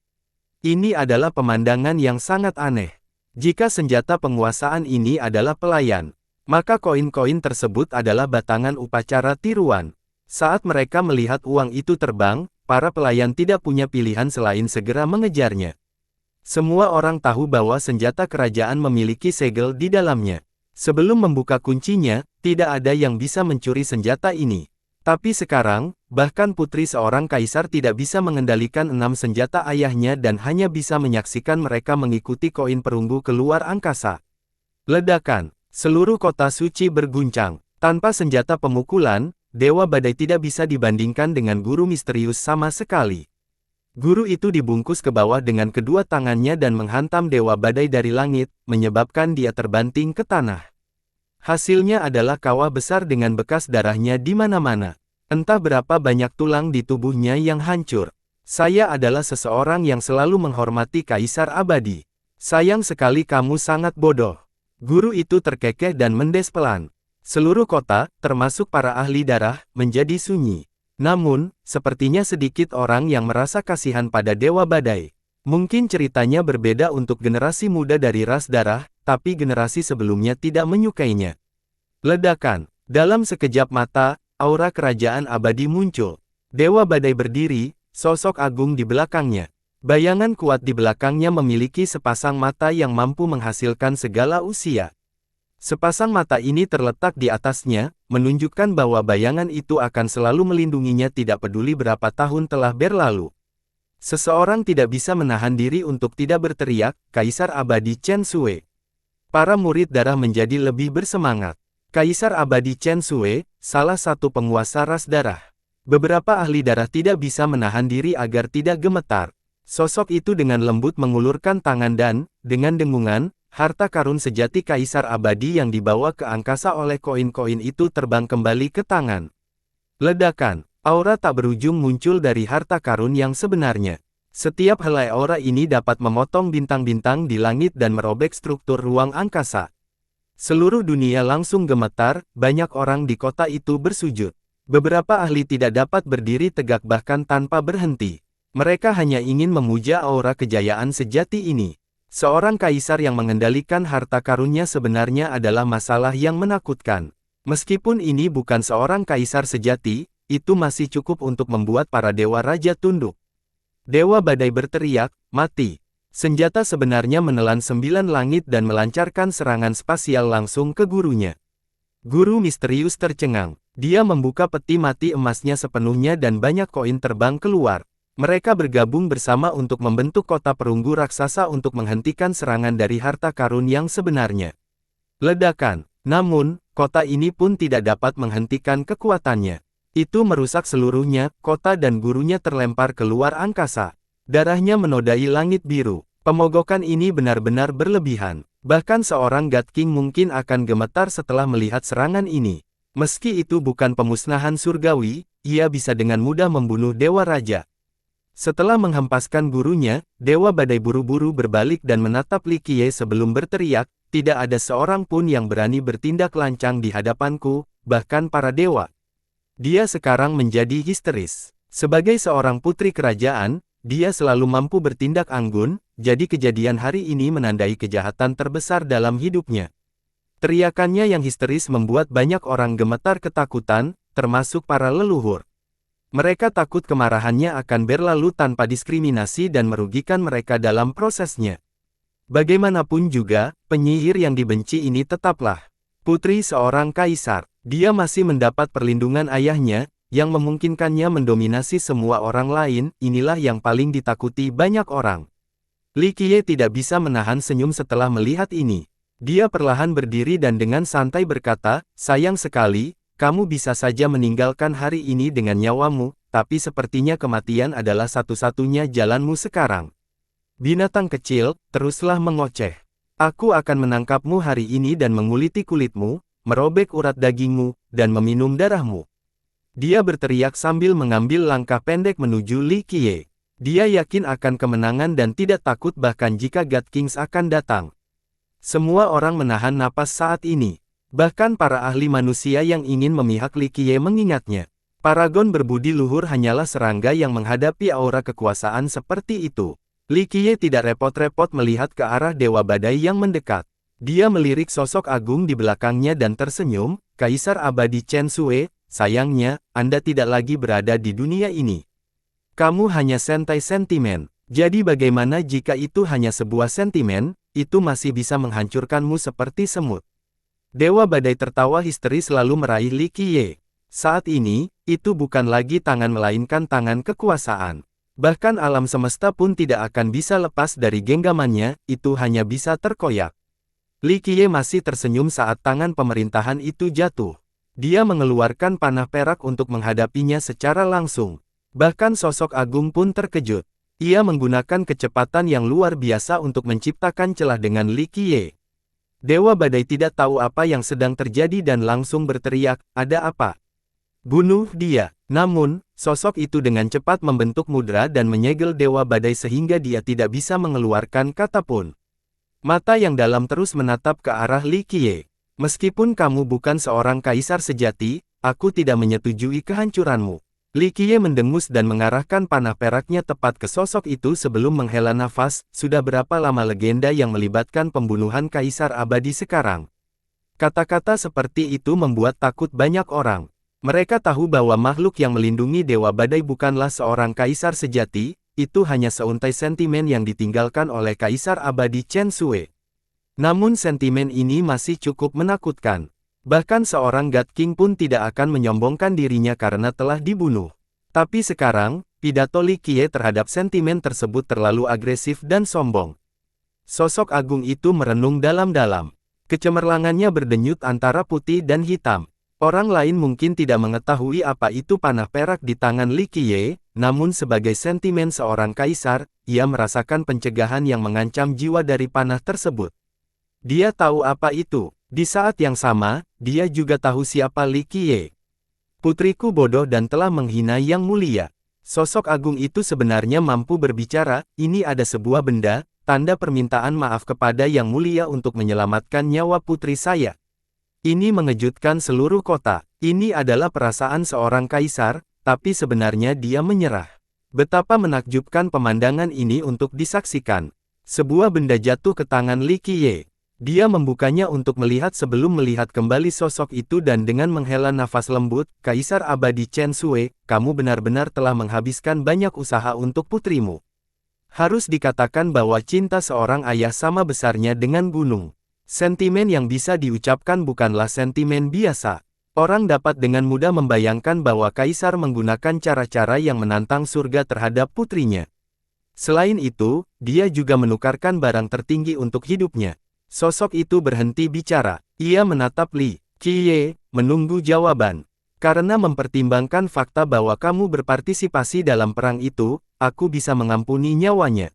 Speaker 1: Ini adalah pemandangan yang sangat aneh. Jika senjata penguasaan ini adalah pelayan, maka koin-koin tersebut adalah batangan upacara tiruan. Saat mereka melihat uang itu terbang, para pelayan tidak punya pilihan selain segera mengejarnya. Semua orang tahu bahwa senjata kerajaan memiliki segel di dalamnya. Sebelum membuka kuncinya, tidak ada yang bisa mencuri senjata ini. Tapi sekarang, bahkan putri seorang kaisar tidak bisa mengendalikan 6 senjata ayahnya dan hanya bisa menyaksikan mereka mengikuti koin perunggu keluar angkasa. Ledakan. Seluruh kota suci berguncang. Tanpa senjata pemukulan, Dewa Badai tidak bisa dibandingkan dengan guru misterius sama sekali. Guru itu dibungkus ke bawah dengan kedua tangannya dan menghantam Dewa Badai dari langit, menyebabkan dia terbanting ke tanah. Hasilnya adalah kawah besar dengan bekas darahnya di mana-mana. Entah berapa banyak tulang di tubuhnya yang hancur. "Saya adalah seseorang yang selalu menghormati Kaisar Abadi. Sayang sekali kamu sangat bodoh." Guru itu terkekeh dan mendes pelan. Seluruh kota, termasuk para ahli darah, menjadi sunyi. Namun, sepertinya sedikit orang yang merasa kasihan pada Dewa Badai. Mungkin ceritanya berbeda untuk generasi muda dari ras darah, tapi generasi sebelumnya tidak menyukainya. Ledakan. Dalam sekejap mata, aura kerajaan abadi muncul. Dewa Badai berdiri, sosok agung di belakangnya. Bayangan kuat di belakangnya memiliki sepasang mata yang mampu menghasilkan segala usia. Sepasang mata ini terletak di atasnya, menunjukkan bahwa bayangan itu akan selalu melindunginya tidak peduli berapa tahun telah berlalu. Seseorang tidak bisa menahan diri untuk tidak berteriak, Kaisar Abadi Chen Sui. Para murid darah menjadi lebih bersemangat. Kaisar Abadi Chen Sui, salah satu penguasa ras darah. Beberapa ahli darah tidak bisa menahan diri agar tidak gemetar. Sosok itu dengan lembut mengulurkan tangan dan, dengan dengungan, harta karun sejati Kaisar Abadi yang dibawa ke angkasa oleh koin-koin itu terbang kembali ke tangan. Ledakan, aura tak berujung muncul dari harta karun yang sebenarnya. Setiap helai aura ini dapat memotong bintang-bintang di langit dan merobek struktur ruang angkasa. Seluruh dunia langsung gemetar, banyak orang di kota itu bersujud. Beberapa ahli tidak dapat berdiri tegak bahkan tanpa berhenti. Mereka hanya ingin memuja aura kejayaan sejati ini. Seorang kaisar yang mengendalikan harta karunnya sebenarnya adalah masalah yang menakutkan. Meskipun ini bukan seorang kaisar sejati, itu masih cukup untuk membuat para dewa raja tunduk. Dewa Badai berteriak, mati. Senjata sebenarnya menelan 9 langit dan melancarkan serangan spasial langsung ke gurunya. Guru misterius tercengang. Dia membuka peti mati emasnya sepenuhnya dan banyak koin terbang keluar. Mereka bergabung bersama untuk membentuk kota perunggu raksasa untuk menghentikan serangan dari harta karun yang sebenarnya. Ledakan. Namun, kota ini pun tidak dapat menghentikan kekuatannya. Itu merusak seluruhnya, kota dan gurunya terlempar keluar angkasa. Darahnya menodai langit biru. Pemogokan ini benar-benar berlebihan. Bahkan seorang God King mungkin akan gemetar setelah melihat serangan ini. Meski itu bukan pemusnahan surgawi, ia bisa dengan mudah membunuh Dewa Raja. Setelah menghempaskan gurunya, Dewa Badai buru-buru berbalik dan menatap Li Qiye sebelum berteriak, tidak ada seorang pun yang berani bertindak lancang di hadapanku, bahkan para dewa. Dia sekarang menjadi histeris. Sebagai seorang putri kerajaan, dia selalu mampu bertindak anggun, jadi kejadian hari ini menandai kejahatan terbesar dalam hidupnya. Teriakannya yang histeris membuat banyak orang gemetar ketakutan, termasuk para leluhur. Mereka takut kemarahannya akan berlalu tanpa diskriminasi dan merugikan mereka dalam prosesnya. Bagaimanapun juga, penyihir yang dibenci ini tetaplah putri seorang kaisar. Dia masih mendapat perlindungan ayahnya, yang memungkinkannya mendominasi semua orang lain. Inilah yang paling ditakuti banyak orang. Li Qiye tidak bisa menahan senyum setelah melihat ini. Dia perlahan berdiri dan dengan santai berkata, sayang sekali, kamu bisa saja meninggalkan hari ini dengan nyawamu, tapi sepertinya kematian adalah satu-satunya jalanmu sekarang. Binatang kecil, teruslah mengoceh. Aku akan menangkapmu hari ini dan menguliti kulitmu, merobek urat dagingmu, dan meminum darahmu. Dia berteriak sambil mengambil langkah pendek menuju Li Qiye. Dia yakin akan kemenangan dan tidak takut bahkan jika God Kings akan datang. Semua orang menahan napas saat ini. Bahkan para ahli manusia yang ingin memihak Li Qiye mengingatnya. Paragon berbudi luhur hanyalah serangga yang menghadapi aura kekuasaan seperti itu. Li Qiye tidak repot-repot melihat ke arah Dewa Badai yang mendekat. Dia melirik sosok agung di belakangnya dan tersenyum, Kaisar Abadi Chen Sui, sayangnya, Anda tidak lagi berada di dunia ini. Kamu hanya sentai sentimen. Jadi bagaimana jika itu hanya sebuah sentimen, itu masih bisa menghancurkanmu seperti semut. Dewa Badai tertawa histeris lalu meraih Li Qiye. Saat ini, itu bukan lagi tangan melainkan tangan kekuasaan. Bahkan alam semesta pun tidak akan bisa lepas dari genggamannya, itu hanya bisa terkoyak. Li Qiye masih tersenyum saat tangan pemerintahan itu jatuh. Dia mengeluarkan panah perak untuk menghadapinya secara langsung. Bahkan sosok agung pun terkejut. Ia menggunakan kecepatan yang luar biasa untuk menciptakan celah dengan Li Qiye. Dewa Badai tidak tahu apa yang sedang terjadi dan langsung berteriak, ada apa? Bunuh dia. Namun, sosok itu dengan cepat membentuk mudra dan menyegel Dewa Badai sehingga dia tidak bisa mengeluarkan kata pun. Mata yang dalam terus menatap ke arah Li Qiye. Meskipun kamu bukan seorang kaisar sejati, aku tidak menyetujui kehancuranmu. Li Qiye mendengus dan mengarahkan panah peraknya tepat ke sosok itu sebelum menghela nafas. Sudah berapa lama legenda yang melibatkan pembunuhan kaisar abadi sekarang? Kata-kata seperti itu membuat takut banyak orang. Mereka tahu bahwa makhluk yang melindungi Dewa Badai bukanlah seorang kaisar sejati, itu hanya seuntai sentimen yang ditinggalkan oleh kaisar abadi Chen Sui. Namun sentimen ini masih cukup menakutkan. Bahkan seorang God King pun tidak akan menyombongkan dirinya karena telah dibunuh. Tapi sekarang, pidato Li Qiye terhadap sentimen tersebut terlalu agresif dan sombong. Sosok agung itu merenung dalam-dalam. Kecemerlangannya berdenyut antara putih dan hitam. Orang lain mungkin tidak mengetahui apa itu panah perak di tangan Li Qiye, namun sebagai sentimen seorang kaisar, ia merasakan pencegahan yang mengancam jiwa dari panah tersebut. Dia tahu apa itu. Di saat yang sama, dia juga tahu siapa Li Qiye. Putriku bodoh dan telah menghina Yang Mulia. Sosok agung itu sebenarnya mampu berbicara, ini ada sebuah benda, tanda permintaan maaf kepada Yang Mulia untuk menyelamatkan nyawa putri saya. Ini mengejutkan seluruh kota. Ini adalah perasaan seorang kaisar, tapi sebenarnya dia menyerah. Betapa menakjubkan pemandangan ini untuk disaksikan. Sebuah benda jatuh ke tangan Li Qiye. Dia membukanya untuk melihat sebelum melihat kembali sosok itu dan dengan menghela nafas lembut, Kaisar Abadi Chen Sui, kamu benar-benar telah menghabiskan banyak usaha untuk putrimu. Harus dikatakan bahwa cinta seorang ayah sama besarnya dengan gunung. Sentimen yang bisa diucapkan bukanlah sentimen biasa. Orang dapat dengan mudah membayangkan bahwa Kaisar menggunakan cara-cara yang menantang surga terhadap putrinya. Selain itu, dia juga menukarkan barang tertinggi untuk hidupnya. Sosok itu berhenti bicara. Ia menatap Li Qiye, menunggu jawaban. Karena mempertimbangkan fakta bahwa kamu berpartisipasi dalam perang itu, aku bisa mengampuni nyawanya.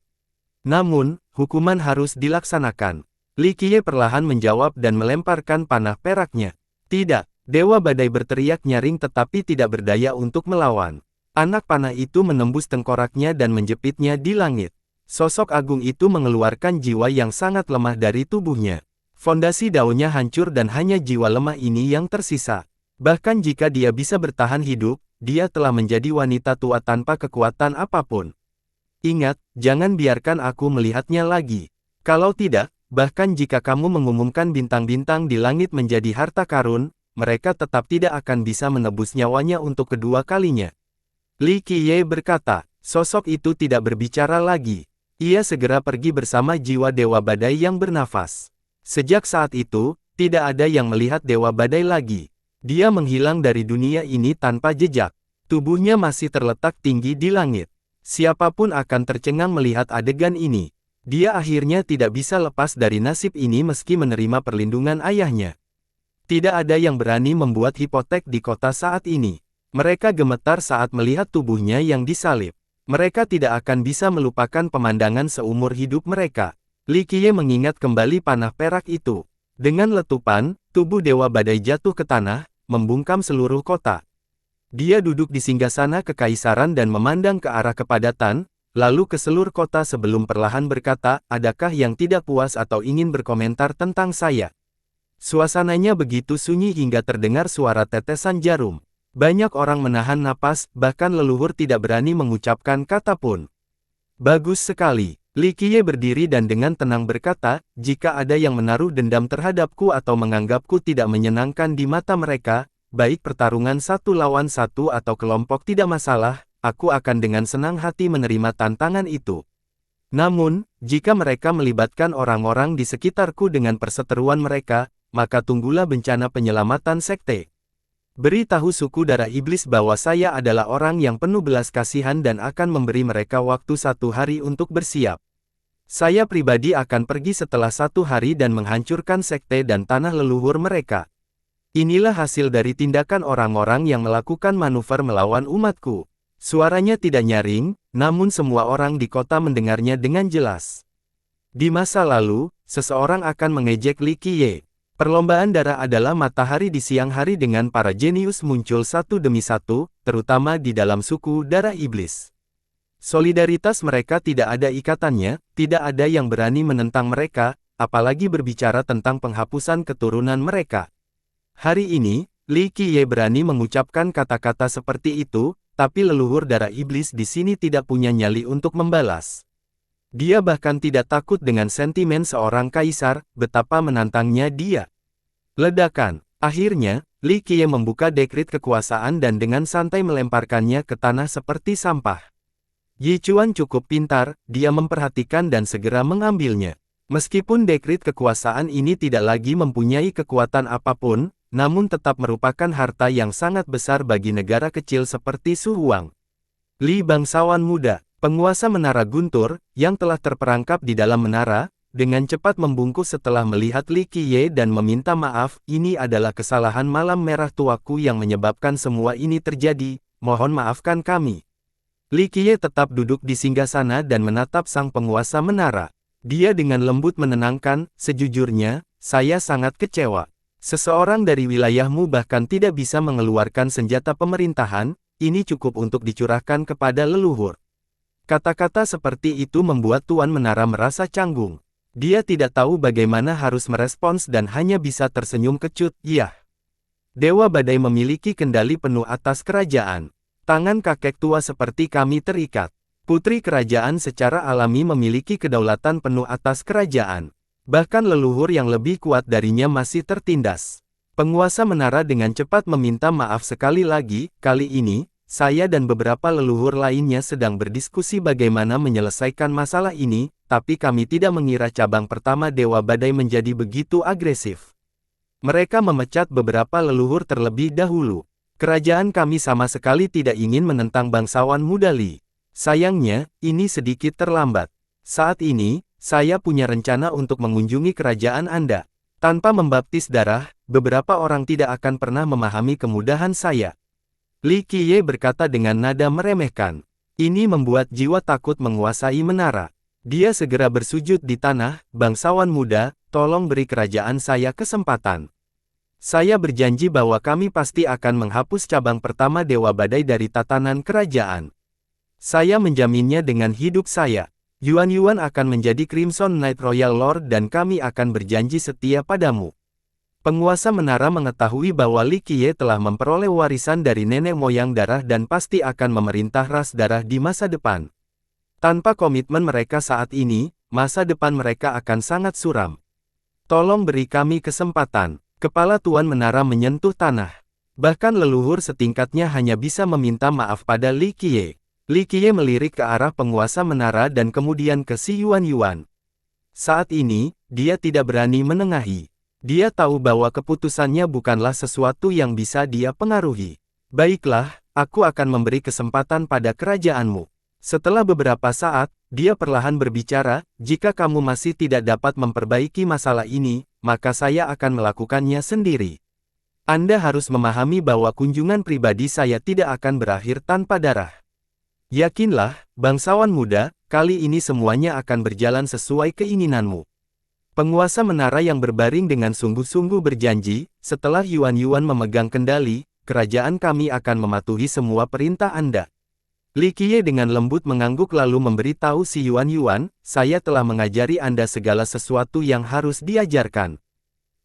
Speaker 1: Namun, hukuman harus dilaksanakan. Li Qiye perlahan menjawab dan melemparkan panah peraknya. Tidak, Dewa Badai berteriak nyaring tetapi tidak berdaya untuk melawan. Anak panah itu menembus tengkoraknya dan menjepitnya di langit. Sosok agung itu mengeluarkan jiwa yang sangat lemah dari tubuhnya. Fondasi daunnya hancur dan hanya jiwa lemah ini yang tersisa. Bahkan jika dia bisa bertahan hidup, dia telah menjadi wanita tua tanpa kekuatan apapun. Ingat, jangan biarkan aku melihatnya lagi. Kalau tidak, bahkan jika kamu mengumumkan bintang-bintang di langit menjadi harta karun, mereka tetap tidak akan bisa menebus nyawanya untuk kedua kalinya. Li Qiye berkata, sosok itu tidak berbicara lagi. Ia segera pergi bersama jiwa Dewa Badai yang bernafas. Sejak saat itu, tidak ada yang melihat Dewa Badai lagi. Dia menghilang dari dunia ini tanpa jejak. Tubuhnya masih terletak tinggi di langit. Siapapun akan tercengang melihat adegan ini. Dia akhirnya tidak bisa lepas dari nasib ini meski menerima perlindungan ayahnya. Tidak ada yang berani membuat hipotek di kota saat ini. Mereka gemetar saat melihat tubuhnya yang disalib. Mereka tidak akan bisa melupakan pemandangan seumur hidup mereka. Li Qiye mengingat kembali panah perak itu. Dengan letupan, tubuh Dewa Badai jatuh ke tanah, membungkam seluruh kota. Dia duduk di singgasana kekaisaran dan memandang ke arah kepadatan, lalu ke seluruh kota sebelum perlahan berkata, adakah yang tidak puas atau ingin berkomentar tentang saya? Suasananya begitu sunyi hingga terdengar suara tetesan jarum. Banyak orang menahan napas, bahkan leluhur tidak berani mengucapkan kata pun. Bagus sekali. Li Qiye berdiri dan dengan tenang berkata, jika ada yang menaruh dendam terhadapku atau menganggapku tidak menyenangkan di mata mereka, baik pertarungan satu lawan satu atau kelompok tidak masalah, aku akan dengan senang hati menerima tantangan itu. Namun, jika mereka melibatkan orang-orang di sekitarku dengan perseteruan mereka, maka tunggulah bencana penyelamatan sekte. Beritahu suku darah iblis bahwa saya adalah orang yang penuh belas kasihan dan akan memberi mereka waktu 1 hari untuk bersiap. Saya pribadi akan pergi setelah 1 hari dan menghancurkan sekte dan tanah leluhur mereka. Inilah hasil dari tindakan orang-orang yang melakukan manuver melawan umatku. Suaranya tidak nyaring, namun semua orang di kota mendengarnya dengan jelas. Di masa lalu, seseorang akan mengejek Li Qiye. Perlombaan darah adalah matahari di siang hari dengan para jenius muncul satu demi satu, terutama di dalam suku darah iblis. Solidaritas mereka tidak ada ikatannya, tidak ada yang berani menentang mereka, apalagi berbicara tentang penghapusan keturunan mereka. Hari ini, Li Qiye berani mengucapkan kata-kata seperti itu, tapi leluhur darah iblis di sini tidak punya nyali untuk membalas. Dia bahkan tidak takut dengan sentimen seorang kaisar, betapa menantangnya dia. Ledakan. Akhirnya, Li Qiye membuka dekrit kekuasaan dan dengan santai melemparkannya ke tanah seperti sampah. Yi Chuan cukup pintar, dia memperhatikan dan segera mengambilnya. Meskipun dekrit kekuasaan ini tidak lagi mempunyai kekuatan apapun, namun tetap merupakan harta yang sangat besar bagi negara kecil seperti Su Huang. Li bangsawan muda, penguasa menara guntur, yang telah terperangkap di dalam menara, dengan cepat membungkuk setelah melihat Li Qiye dan meminta maaf, ini adalah kesalahan malam merah tuaku yang menyebabkan semua ini terjadi, mohon maafkan kami. Li Qiye tetap duduk di singgasana dan menatap sang penguasa menara. Dia dengan lembut menenangkan, sejujurnya, saya sangat kecewa. Seseorang dari wilayahmu bahkan tidak bisa mengeluarkan senjata pemerintahan, ini cukup untuk dicurahkan kepada leluhur. Kata-kata seperti itu membuat Tuan Menara merasa canggung. Dia tidak tahu bagaimana harus merespons dan hanya bisa tersenyum kecut, "Yah. Dewa Badai memiliki kendali penuh atas kerajaan. Tangan kakek tua seperti kami terikat. Putri kerajaan secara alami memiliki kedaulatan penuh atas kerajaan. Bahkan leluhur yang lebih kuat darinya masih tertindas." Penguasa menara dengan cepat meminta maaf sekali lagi, kali ini, saya dan beberapa leluhur lainnya sedang berdiskusi bagaimana menyelesaikan masalah ini, tapi kami tidak mengira cabang pertama Dewa Badai menjadi begitu agresif. Mereka memecat beberapa leluhur terlebih dahulu. Kerajaan kami sama sekali tidak ingin menentang bangsawan muda Li. Sayangnya, ini sedikit terlambat. Saat ini, saya punya rencana untuk mengunjungi kerajaan Anda. Tanpa membaptis darah, beberapa orang tidak akan pernah memahami kemudahan saya. Li Qiye berkata dengan nada meremehkan. Ini membuat jiwa takut menguasai menara. Dia segera bersujud di tanah, "Bangsawan muda, tolong beri kerajaan saya kesempatan. Saya berjanji bahwa kami pasti akan menghapus cabang pertama Dewa Badai dari tatanan kerajaan. Saya menjaminnya dengan hidup saya. Yuan akan menjadi Crimson Knight Royal Lord dan kami akan berjanji setia padamu." Penguasa menara mengetahui bahwa Li Qiye telah memperoleh warisan dari nenek moyang darah dan pasti akan memerintah ras darah di masa depan. Tanpa komitmen mereka saat ini, masa depan mereka akan sangat suram. "Tolong beri kami kesempatan." Kepala Tuan Menara menyentuh tanah. Bahkan leluhur setingkatnya hanya bisa meminta maaf pada Li Qiye. Li Qiye melirik ke arah penguasa menara dan kemudian ke si Yuan. Saat ini, dia tidak berani menengahi. Dia tahu bahwa keputusannya bukanlah sesuatu yang bisa dia pengaruhi. "Baiklah, aku akan memberi kesempatan pada kerajaanmu." Setelah beberapa saat, dia perlahan berbicara, "Jika kamu masih tidak dapat memperbaiki masalah ini, maka saya akan melakukannya sendiri. Anda harus memahami bahwa kunjungan pribadi saya tidak akan berakhir tanpa darah. Yakinlah, bangsawan muda, kali ini semuanya akan berjalan sesuai keinginanmu." Penguasa menara yang berbaring dengan sungguh-sungguh berjanji, "Setelah Yuan memegang kendali, kerajaan kami akan mematuhi semua perintah Anda." Li Qiye dengan lembut mengangguk lalu memberitahu si Yuan, "Saya telah mengajari Anda segala sesuatu yang harus diajarkan.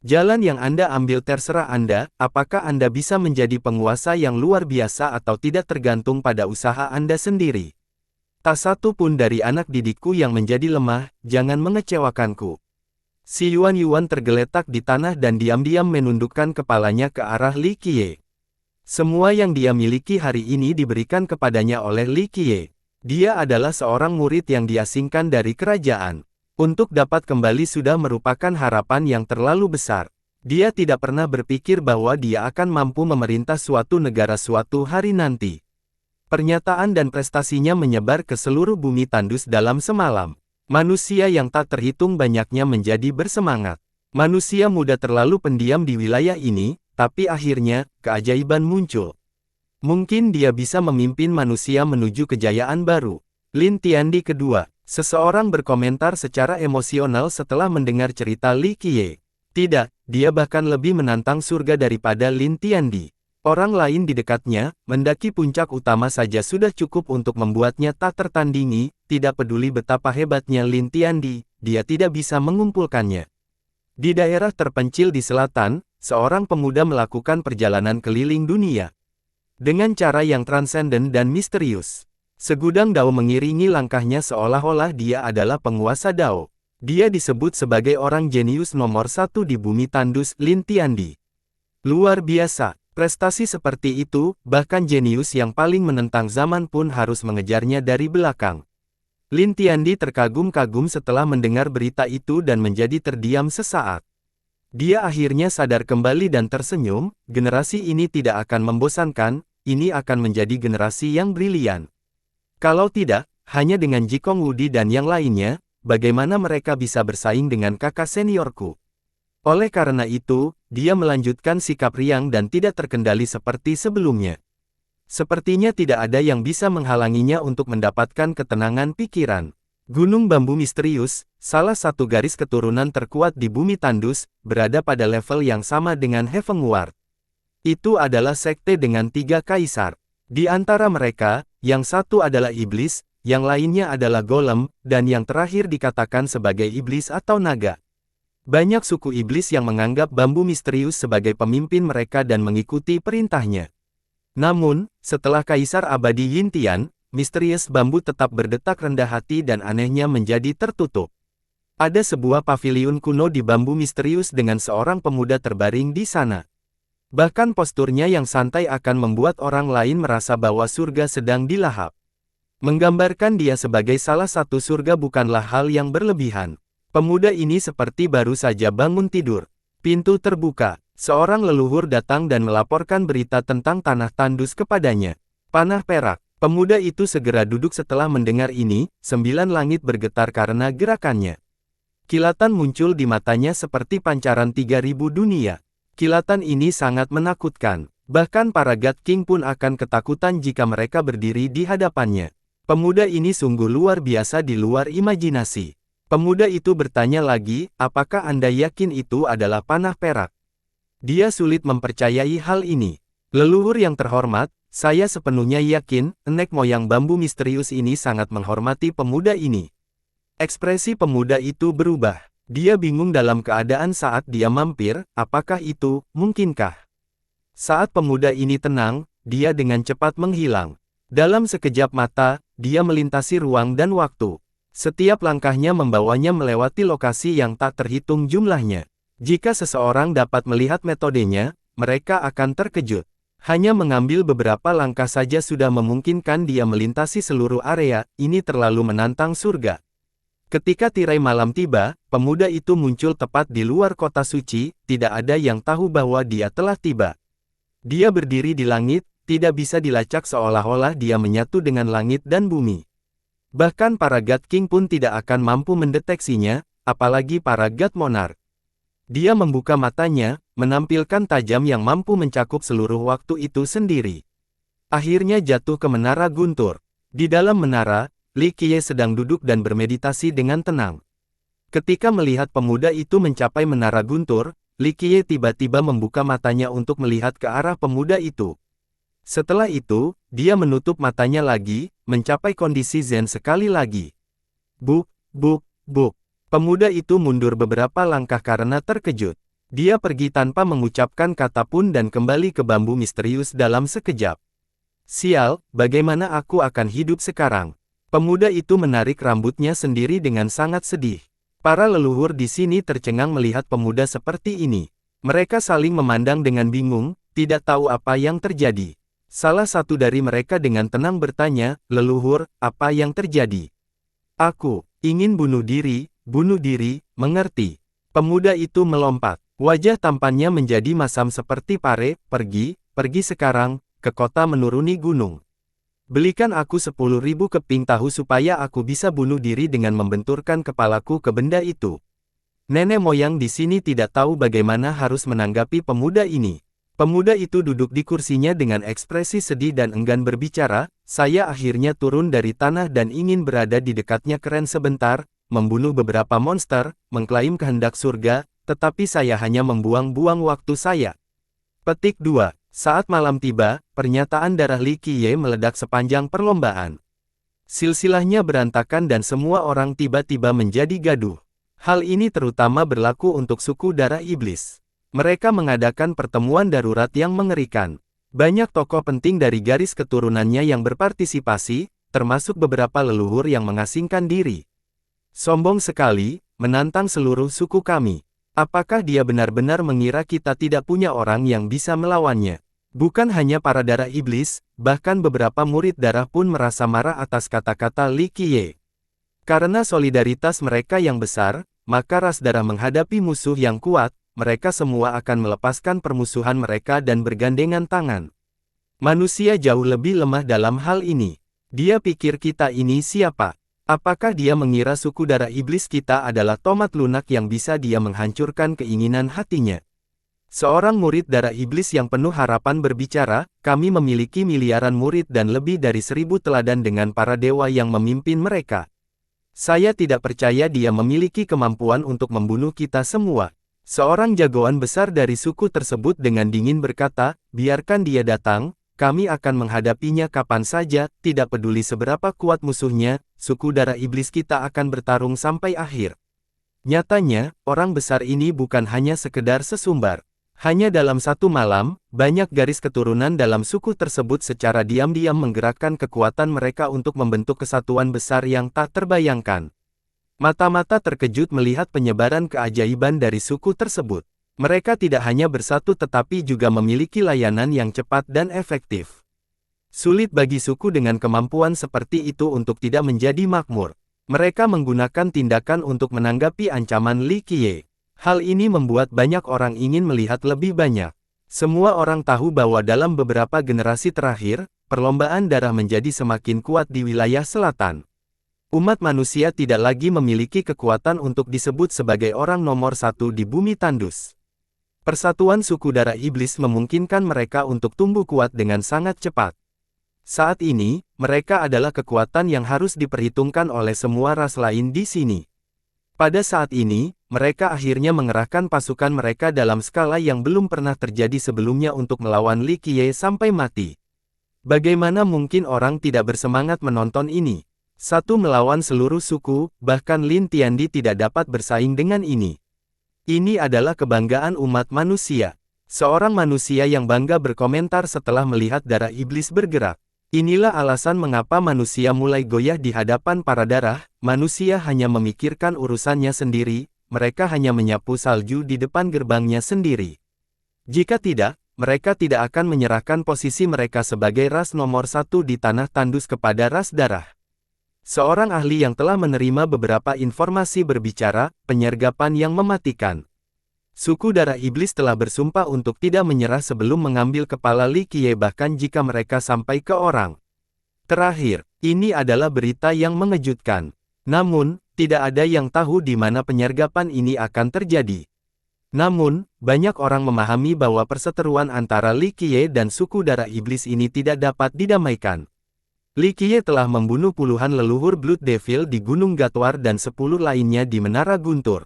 Speaker 1: Jalan yang Anda ambil terserah Anda, apakah Anda bisa menjadi penguasa yang luar biasa atau tidak tergantung pada usaha Anda sendiri. Tak satu pun dari anak didikku yang menjadi lemah, jangan mengecewakanku." Si Yuan tergeletak di tanah dan diam-diam menundukkan kepalanya ke arah Li Qiye. Semua yang dia miliki hari ini diberikan kepadanya oleh Li Qiye. Dia adalah seorang murid yang diasingkan dari kerajaan. Untuk dapat kembali sudah merupakan harapan yang terlalu besar. Dia tidak pernah berpikir bahwa dia akan mampu memerintah suatu negara suatu hari nanti. Pernyataan dan prestasinya menyebar ke seluruh bumi tandus dalam semalam. Manusia yang tak terhitung banyaknya menjadi bersemangat. Manusia muda terlalu pendiam di wilayah ini, tapi akhirnya, keajaiban muncul. Mungkin dia bisa memimpin manusia menuju kejayaan baru. Lin Tiandi kedua, seseorang berkomentar secara emosional setelah mendengar cerita Li Qiye. Tidak, dia bahkan lebih menantang surga daripada Lin Tiandi. Orang lain di dekatnya, mendaki puncak utama saja sudah cukup untuk membuatnya tak tertandingi, tidak peduli betapa hebatnya Lin Tiandi, dia tidak bisa mengumpulkannya. Di daerah terpencil di selatan, seorang pemuda melakukan perjalanan keliling dunia. dengan cara yang transenden dan misterius. Segudang dao mengiringi langkahnya seolah-olah dia adalah penguasa dao. Dia disebut sebagai orang jenius nomor satu di bumi tandus, Lin Tiandi. Luar biasa, prestasi seperti itu, bahkan jenius yang paling menentang zaman pun harus mengejarnya dari belakang. Lin Tiandi terkagum-kagum setelah mendengar berita itu dan menjadi terdiam sesaat. Dia akhirnya sadar kembali dan tersenyum, generasi ini tidak akan membosankan, ini akan menjadi generasi yang brilian. Kalau tidak, hanya dengan Jikong Wudi dan yang lainnya, bagaimana mereka bisa bersaing dengan kakak seniorku? Oleh karena itu, dia melanjutkan sikap riang dan tidak terkendali seperti sebelumnya. Sepertinya tidak ada yang bisa menghalanginya untuk mendapatkan ketenangan pikiran. Gunung Bambu Misterius, salah satu garis keturunan terkuat di bumi tandus, berada pada level yang sama dengan Heavenward. Itu adalah sekte dengan 3 kaisar. Di antara mereka, yang satu adalah iblis, yang lainnya adalah golem, dan yang terakhir dikatakan sebagai iblis atau naga. Banyak suku iblis yang menganggap Bambu Misterius sebagai pemimpin mereka dan mengikuti perintahnya. Namun, setelah Kaisar Abadi Yintian, misterius bambu tetap berdetak rendah hati dan anehnya menjadi tertutup. Ada sebuah paviliun kuno di Bambu Misterius dengan seorang pemuda terbaring di sana. Bahkan posturnya yang santai akan membuat orang lain merasa bahwa surga sedang dilahap. Menggambarkan dia sebagai salah satu surga bukanlah hal yang berlebihan. Pemuda ini seperti baru saja bangun tidur. Pintu terbuka, seorang leluhur datang dan melaporkan berita tentang tanah tandus kepadanya. Panah perak. Pemuda itu segera duduk setelah mendengar ini, 9 langit bergetar karena gerakannya. Kilatan muncul di matanya seperti pancaran 3000 dunia. Kilatan ini sangat menakutkan. Bahkan para God King pun akan ketakutan jika mereka berdiri di hadapannya. Pemuda ini sungguh luar biasa di luar imajinasi. Pemuda itu bertanya lagi, apakah Anda yakin itu adalah panah perak? Dia sulit mempercayai hal ini. Leluhur yang terhormat, saya sepenuhnya yakin, nenek moyang Bambu Misterius ini sangat menghormati pemuda ini. Ekspresi pemuda itu berubah. Dia bingung dalam keadaan saat dia mampir, apakah itu, mungkinkah? Saat pemuda ini tenang, dia dengan cepat menghilang. Dalam sekejap mata, dia melintasi ruang dan waktu. Setiap langkahnya membawanya melewati lokasi yang tak terhitung jumlahnya. Jika seseorang dapat melihat metodenya, mereka akan terkejut. Hanya mengambil beberapa langkah saja sudah memungkinkan dia melintasi seluruh area, ini terlalu menantang surga. Ketika tirai malam tiba, pemuda itu muncul tepat di luar kota suci, tidak ada yang tahu bahwa dia telah tiba. Dia berdiri di langit, tidak bisa dilacak seolah-olah dia menyatu dengan langit dan bumi. Bahkan para God King pun tidak akan mampu mendeteksinya, apalagi para God Monarch. Dia membuka matanya, menampilkan tajam yang mampu mencakup seluruh waktu itu sendiri. Akhirnya jatuh ke menara guntur. Di dalam menara, Li Qiye sedang duduk dan bermeditasi dengan tenang. Ketika melihat pemuda itu mencapai menara guntur, Li Qiye tiba-tiba membuka matanya untuk melihat ke arah pemuda itu. Setelah itu, dia menutup matanya lagi, mencapai kondisi zen sekali lagi. Buk, buk, buk. Pemuda itu mundur beberapa langkah karena terkejut. Dia pergi tanpa mengucapkan kata pun dan kembali ke Bambu Misterius dalam sekejap. Sial, bagaimana aku akan hidup sekarang? Pemuda itu menarik rambutnya sendiri dengan sangat sedih. Para leluhur di sini tercengang melihat pemuda seperti ini. Mereka saling memandang dengan bingung, tidak tahu apa yang terjadi. Salah satu dari mereka dengan tenang bertanya, leluhur, apa yang terjadi? Aku ingin bunuh diri, mengerti? Pemuda itu melompat. Wajah tampannya menjadi masam seperti pare, pergi sekarang, ke kota menuruni gunung. Belikan aku 10.000 keping tahu supaya aku bisa bunuh diri dengan membenturkan kepalaku ke benda itu. Nenek moyang di sini tidak tahu bagaimana harus menanggapi pemuda ini. Pemuda itu duduk di kursinya dengan ekspresi sedih dan enggan berbicara, saya akhirnya turun dari tanah dan ingin berada di dekatnya keren sebentar, membunuh beberapa monster, mengklaim kehendak surga, tetapi saya hanya membuang-buang waktu saya. Petik 2. Saat malam tiba, pernyataan darah Li Qiye meledak sepanjang perlombaan. Silsilahnya berantakan dan semua orang tiba-tiba menjadi gaduh. Hal ini terutama berlaku untuk suku darah iblis. Mereka mengadakan pertemuan darurat yang mengerikan. Banyak tokoh penting dari garis keturunannya yang berpartisipasi, termasuk beberapa leluhur yang mengasingkan diri. Sombong sekali, menantang seluruh suku kami. Apakah dia benar-benar mengira kita tidak punya orang yang bisa melawannya? Bukan hanya para darah iblis, bahkan beberapa murid darah pun merasa marah atas kata-kata Li Qiye. Karena solidaritas mereka yang besar, maka ras darah menghadapi musuh yang kuat, mereka semua akan melepaskan permusuhan mereka dan bergandengan tangan. Manusia jauh lebih lemah dalam hal ini. Dia pikir kita ini siapa? Apakah dia mengira suku darah iblis kita adalah tomat lunak yang bisa dia menghancurkan keinginan hatinya? Seorang murid darah iblis yang penuh harapan berbicara, kami memiliki miliaran murid dan lebih dari 1000 teladan dengan para dewa yang memimpin mereka. Saya tidak percaya dia memiliki kemampuan untuk membunuh kita semua. Seorang jagoan besar dari suku tersebut dengan dingin berkata, biarkan dia datang, kami akan menghadapinya kapan saja, tidak peduli seberapa kuat musuhnya, suku darah iblis kita akan bertarung sampai akhir. Nyatanya, orang besar ini bukan hanya sekedar sesumbar. Hanya dalam satu malam, banyak garis keturunan dalam suku tersebut secara diam-diam menggerakkan kekuatan mereka untuk membentuk kesatuan besar yang tak terbayangkan. Mata-mata terkejut melihat penyebaran keajaiban dari suku tersebut. Mereka tidak hanya bersatu tetapi juga memiliki layanan yang cepat dan efektif. Sulit bagi suku dengan kemampuan seperti itu untuk tidak menjadi makmur. Mereka menggunakan tindakan untuk menanggapi ancaman Li Qiye. Hal ini membuat banyak orang ingin melihat lebih banyak. Semua orang tahu bahwa dalam beberapa generasi terakhir, perlombaan darah menjadi semakin kuat di wilayah selatan. Umat manusia tidak lagi memiliki kekuatan untuk disebut sebagai orang nomor satu di bumi tandus. Persatuan suku darah iblis memungkinkan mereka untuk tumbuh kuat dengan sangat cepat. Saat ini, mereka adalah kekuatan yang harus diperhitungkan oleh semua ras lain di sini. Pada saat ini, mereka akhirnya mengerahkan pasukan mereka dalam skala yang belum pernah terjadi sebelumnya untuk melawan Li Qiye sampai mati. Bagaimana mungkin orang tidak bersemangat menonton ini? Satu melawan seluruh suku, bahkan Lin Tiandi tidak dapat bersaing dengan ini. Ini adalah kebanggaan umat manusia. Seorang manusia yang bangga berkomentar setelah melihat darah iblis bergerak. Inilah alasan mengapa manusia mulai goyah di hadapan para darah, manusia hanya memikirkan urusannya sendiri, mereka hanya menyapu salju di depan gerbangnya sendiri. Jika tidak, mereka tidak akan menyerahkan posisi mereka sebagai ras nomor satu di tanah tandus kepada ras darah. Seorang ahli yang telah menerima beberapa informasi berbicara, penyergapan yang mematikan. Suku darah iblis telah bersumpah untuk tidak menyerah sebelum mengambil kepala Li Qiye bahkan jika mereka sampai ke orang. Terakhir, ini adalah berita yang mengejutkan. Namun, tidak ada yang tahu di mana penyergapan ini akan terjadi. Namun, banyak orang memahami bahwa perseteruan antara Li Qiye dan suku darah iblis ini tidak dapat didamaikan. Li Qiye telah membunuh puluhan leluhur Blood Devil di Gunung Gatwar dan 10 lainnya di Menara Guntur.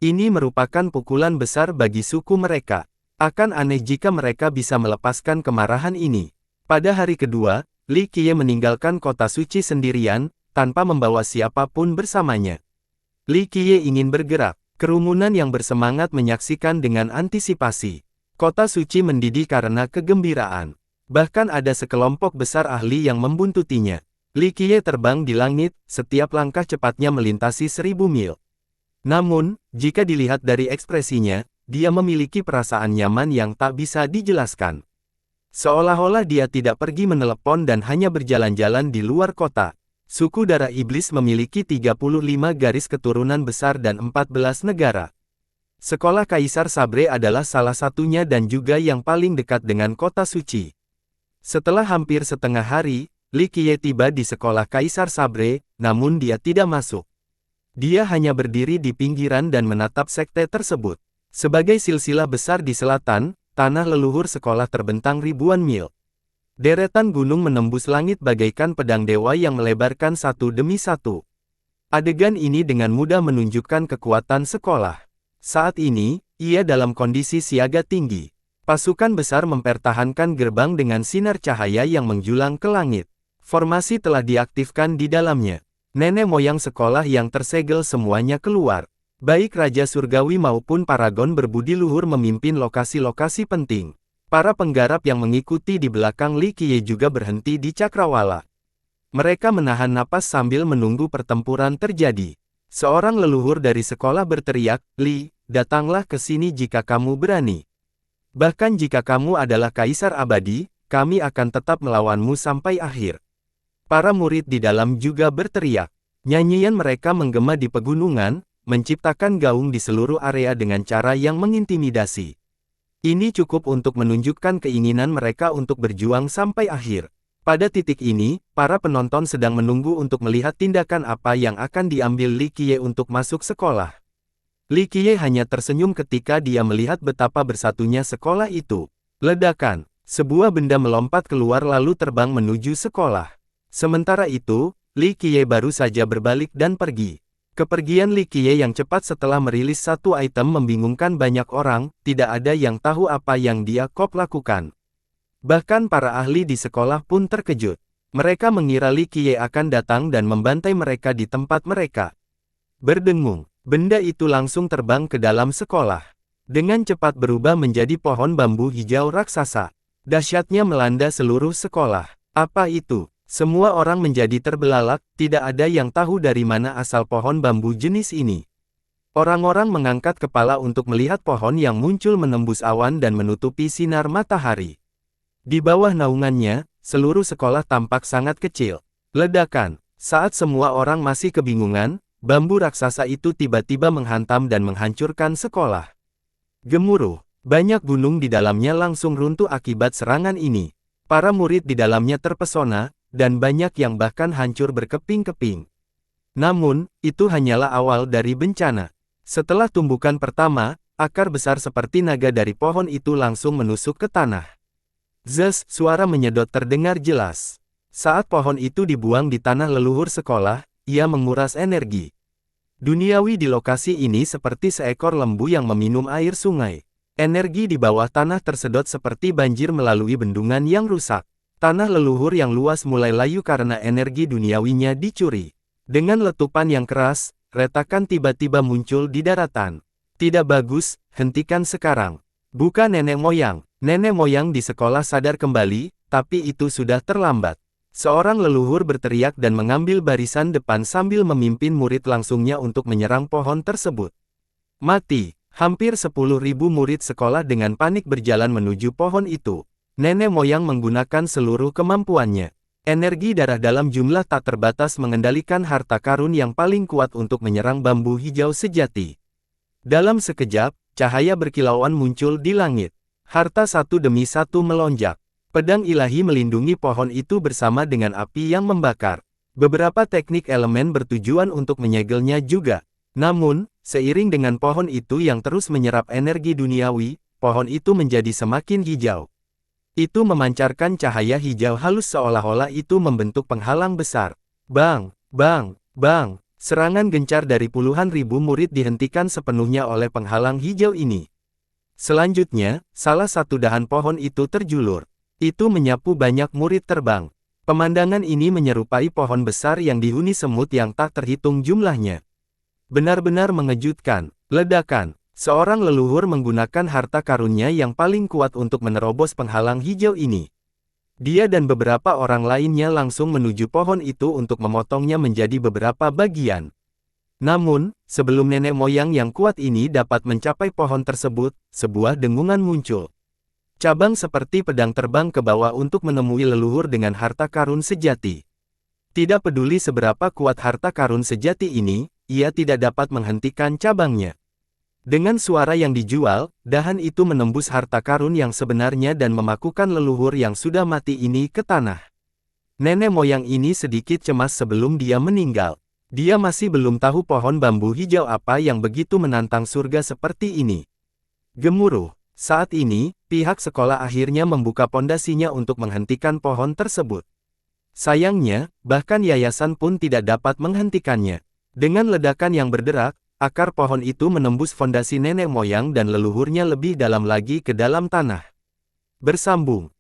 Speaker 1: Ini merupakan pukulan besar bagi suku mereka. Akan aneh jika mereka bisa melepaskan kemarahan ini. Pada hari kedua, Li Qiye meninggalkan kota suci sendirian, tanpa membawa siapapun bersamanya. Li Qiye ingin bergerak. Kerumunan yang bersemangat menyaksikan dengan antisipasi. Kota suci mendidih karena kegembiraan. Bahkan ada sekelompok besar ahli yang membuntutinya. Li Qiye terbang di langit, setiap langkah cepatnya melintasi 1000 mil. Namun, jika dilihat dari ekspresinya, dia memiliki perasaan nyaman yang tak bisa dijelaskan. Seolah-olah dia tidak pergi menelepon dan hanya berjalan-jalan di luar kota. Suku darah iblis memiliki 35 garis keturunan besar dan 14 negara. Sekolah Kaisar Sabre adalah salah satunya dan juga yang paling dekat dengan kota suci. Setelah hampir setengah hari, Li Qiye tiba di sekolah Kaisar Sabre, namun dia tidak masuk. Dia hanya berdiri di pinggiran dan menatap sekte tersebut. Sebagai silsilah besar di selatan, tanah leluhur sekolah terbentang ribuan mil. Deretan gunung menembus langit bagaikan pedang dewa yang melebarkan satu demi satu. Adegan ini dengan mudah menunjukkan kekuatan sekolah. Saat ini, ia dalam kondisi siaga tinggi. Pasukan besar mempertahankan gerbang dengan sinar cahaya yang menjulang ke langit. Formasi telah diaktifkan di dalamnya. Nenek moyang sekolah yang tersegel semuanya keluar. Baik Raja Surgawi maupun Paragon berbudi luhur memimpin lokasi-lokasi penting. Para penggarap yang mengikuti di belakang Li Qiye juga berhenti di cakrawala. Mereka menahan napas sambil menunggu pertempuran terjadi. Seorang leluhur dari sekolah berteriak, "Li, datanglah ke sini jika kamu berani. Bahkan jika kamu adalah kaisar abadi, kami akan tetap melawanmu sampai akhir." Para murid di dalam juga berteriak. Nyanyian mereka menggema di pegunungan, menciptakan gaung di seluruh area dengan cara yang mengintimidasi. Ini cukup untuk menunjukkan keinginan mereka untuk berjuang sampai akhir. Pada titik ini, para penonton sedang menunggu untuk melihat tindakan apa yang akan diambil Li Qiye untuk masuk sekolah. Li Qiye hanya tersenyum ketika dia melihat betapa bersatunya sekolah itu. Ledakan, sebuah benda melompat keluar lalu terbang menuju sekolah. Sementara itu, Li Qiye baru saja berbalik dan pergi. Kepergian Li Qiye yang cepat setelah merilis satu item membingungkan banyak orang, tidak ada yang tahu apa yang dia lakukan. Bahkan para ahli di sekolah pun terkejut. Mereka mengira Li Qiye akan datang dan membantai mereka di tempat mereka. Berdengung, benda itu langsung terbang ke dalam sekolah. Dengan cepat berubah menjadi pohon bambu hijau raksasa. Dahsyatnya melanda seluruh sekolah. Apa itu? Semua orang menjadi terbelalak, tidak ada yang tahu dari mana asal pohon bambu jenis ini. Orang-orang mengangkat kepala untuk melihat pohon yang muncul menembus awan dan menutupi sinar matahari. Di bawah naungannya, seluruh sekolah tampak sangat kecil. Ledakan, saat semua orang masih kebingungan, bambu raksasa itu tiba-tiba menghantam dan menghancurkan sekolah. Gemuruh, banyak gunung di dalamnya langsung runtuh akibat serangan ini. Para murid di dalamnya terpesona, dan banyak yang bahkan hancur berkeping-keping. Namun, itu hanyalah awal dari bencana. Setelah tumbukan pertama, akar besar seperti naga dari pohon itu langsung menusuk ke tanah. Zes, suara menyedot terdengar jelas. Saat pohon itu dibuang di tanah leluhur sekolah, ia menguras energi. Duniawi di lokasi ini seperti seekor lembu yang meminum air sungai. Energi di bawah tanah tersedot seperti banjir melalui bendungan yang rusak. Tanah leluhur yang luas mulai layu karena energi duniawinya dicuri. Dengan letupan yang keras, retakan tiba-tiba muncul di daratan. Tidak bagus, hentikan sekarang. Bukan nenek moyang. Nenek moyang di sekolah sadar kembali, tapi itu sudah terlambat. Seorang leluhur berteriak dan mengambil barisan depan sambil memimpin murid langsungnya untuk menyerang pohon tersebut. Mati, hampir 10.000 murid sekolah dengan panik berjalan menuju pohon itu. Nenek moyang menggunakan seluruh kemampuannya. Energi darah dalam jumlah tak terbatas mengendalikan harta karun yang paling kuat untuk menyerang bambu hijau sejati. Dalam sekejap, cahaya berkilauan muncul di langit. Harta satu demi satu melonjak. Pedang ilahi melindungi pohon itu bersama dengan api yang membakar. Beberapa teknik elemen bertujuan untuk menyegelnya juga. Namun, seiring dengan pohon itu yang terus menyerap energi duniawi, pohon itu menjadi semakin hijau. Itu memancarkan cahaya hijau halus seolah-olah itu membentuk penghalang besar. Bang, bang, bang. Serangan gencar dari puluhan ribu murid dihentikan sepenuhnya oleh penghalang hijau ini. Selanjutnya, salah satu dahan pohon itu terjulur. Itu menyapu banyak murid terbang. Pemandangan ini menyerupai pohon besar yang dihuni semut yang tak terhitung jumlahnya. Benar-benar mengejutkan. Ledakan. Seorang leluhur menggunakan harta karunnya yang paling kuat untuk menerobos penghalang hijau ini. Dia dan beberapa orang lainnya langsung menuju pohon itu untuk memotongnya menjadi beberapa bagian. Namun, sebelum nenek moyang yang kuat ini dapat mencapai pohon tersebut, sebuah dengungan muncul. Cabang seperti pedang terbang ke bawah untuk menemui leluhur dengan harta karun sejati. Tidak peduli seberapa kuat harta karun sejati ini, ia tidak dapat menghentikan cabangnya. Dengan suara yang dijual, dahan itu menembus harta karun yang sebenarnya dan memakukan leluhur yang sudah mati ini ke tanah. Nenek moyang ini sedikit cemas sebelum dia meninggal. Dia masih belum tahu pohon bambu hijau apa yang begitu menantang surga seperti ini. Gemuruh. Saat ini, pihak sekolah akhirnya membuka pondasinya untuk menghentikan pohon tersebut. Sayangnya, bahkan yayasan pun tidak dapat menghentikannya. Dengan ledakan yang berderak, akar pohon itu menembus fondasi nenek moyang dan leluhurnya lebih dalam lagi ke dalam tanah. Bersambung.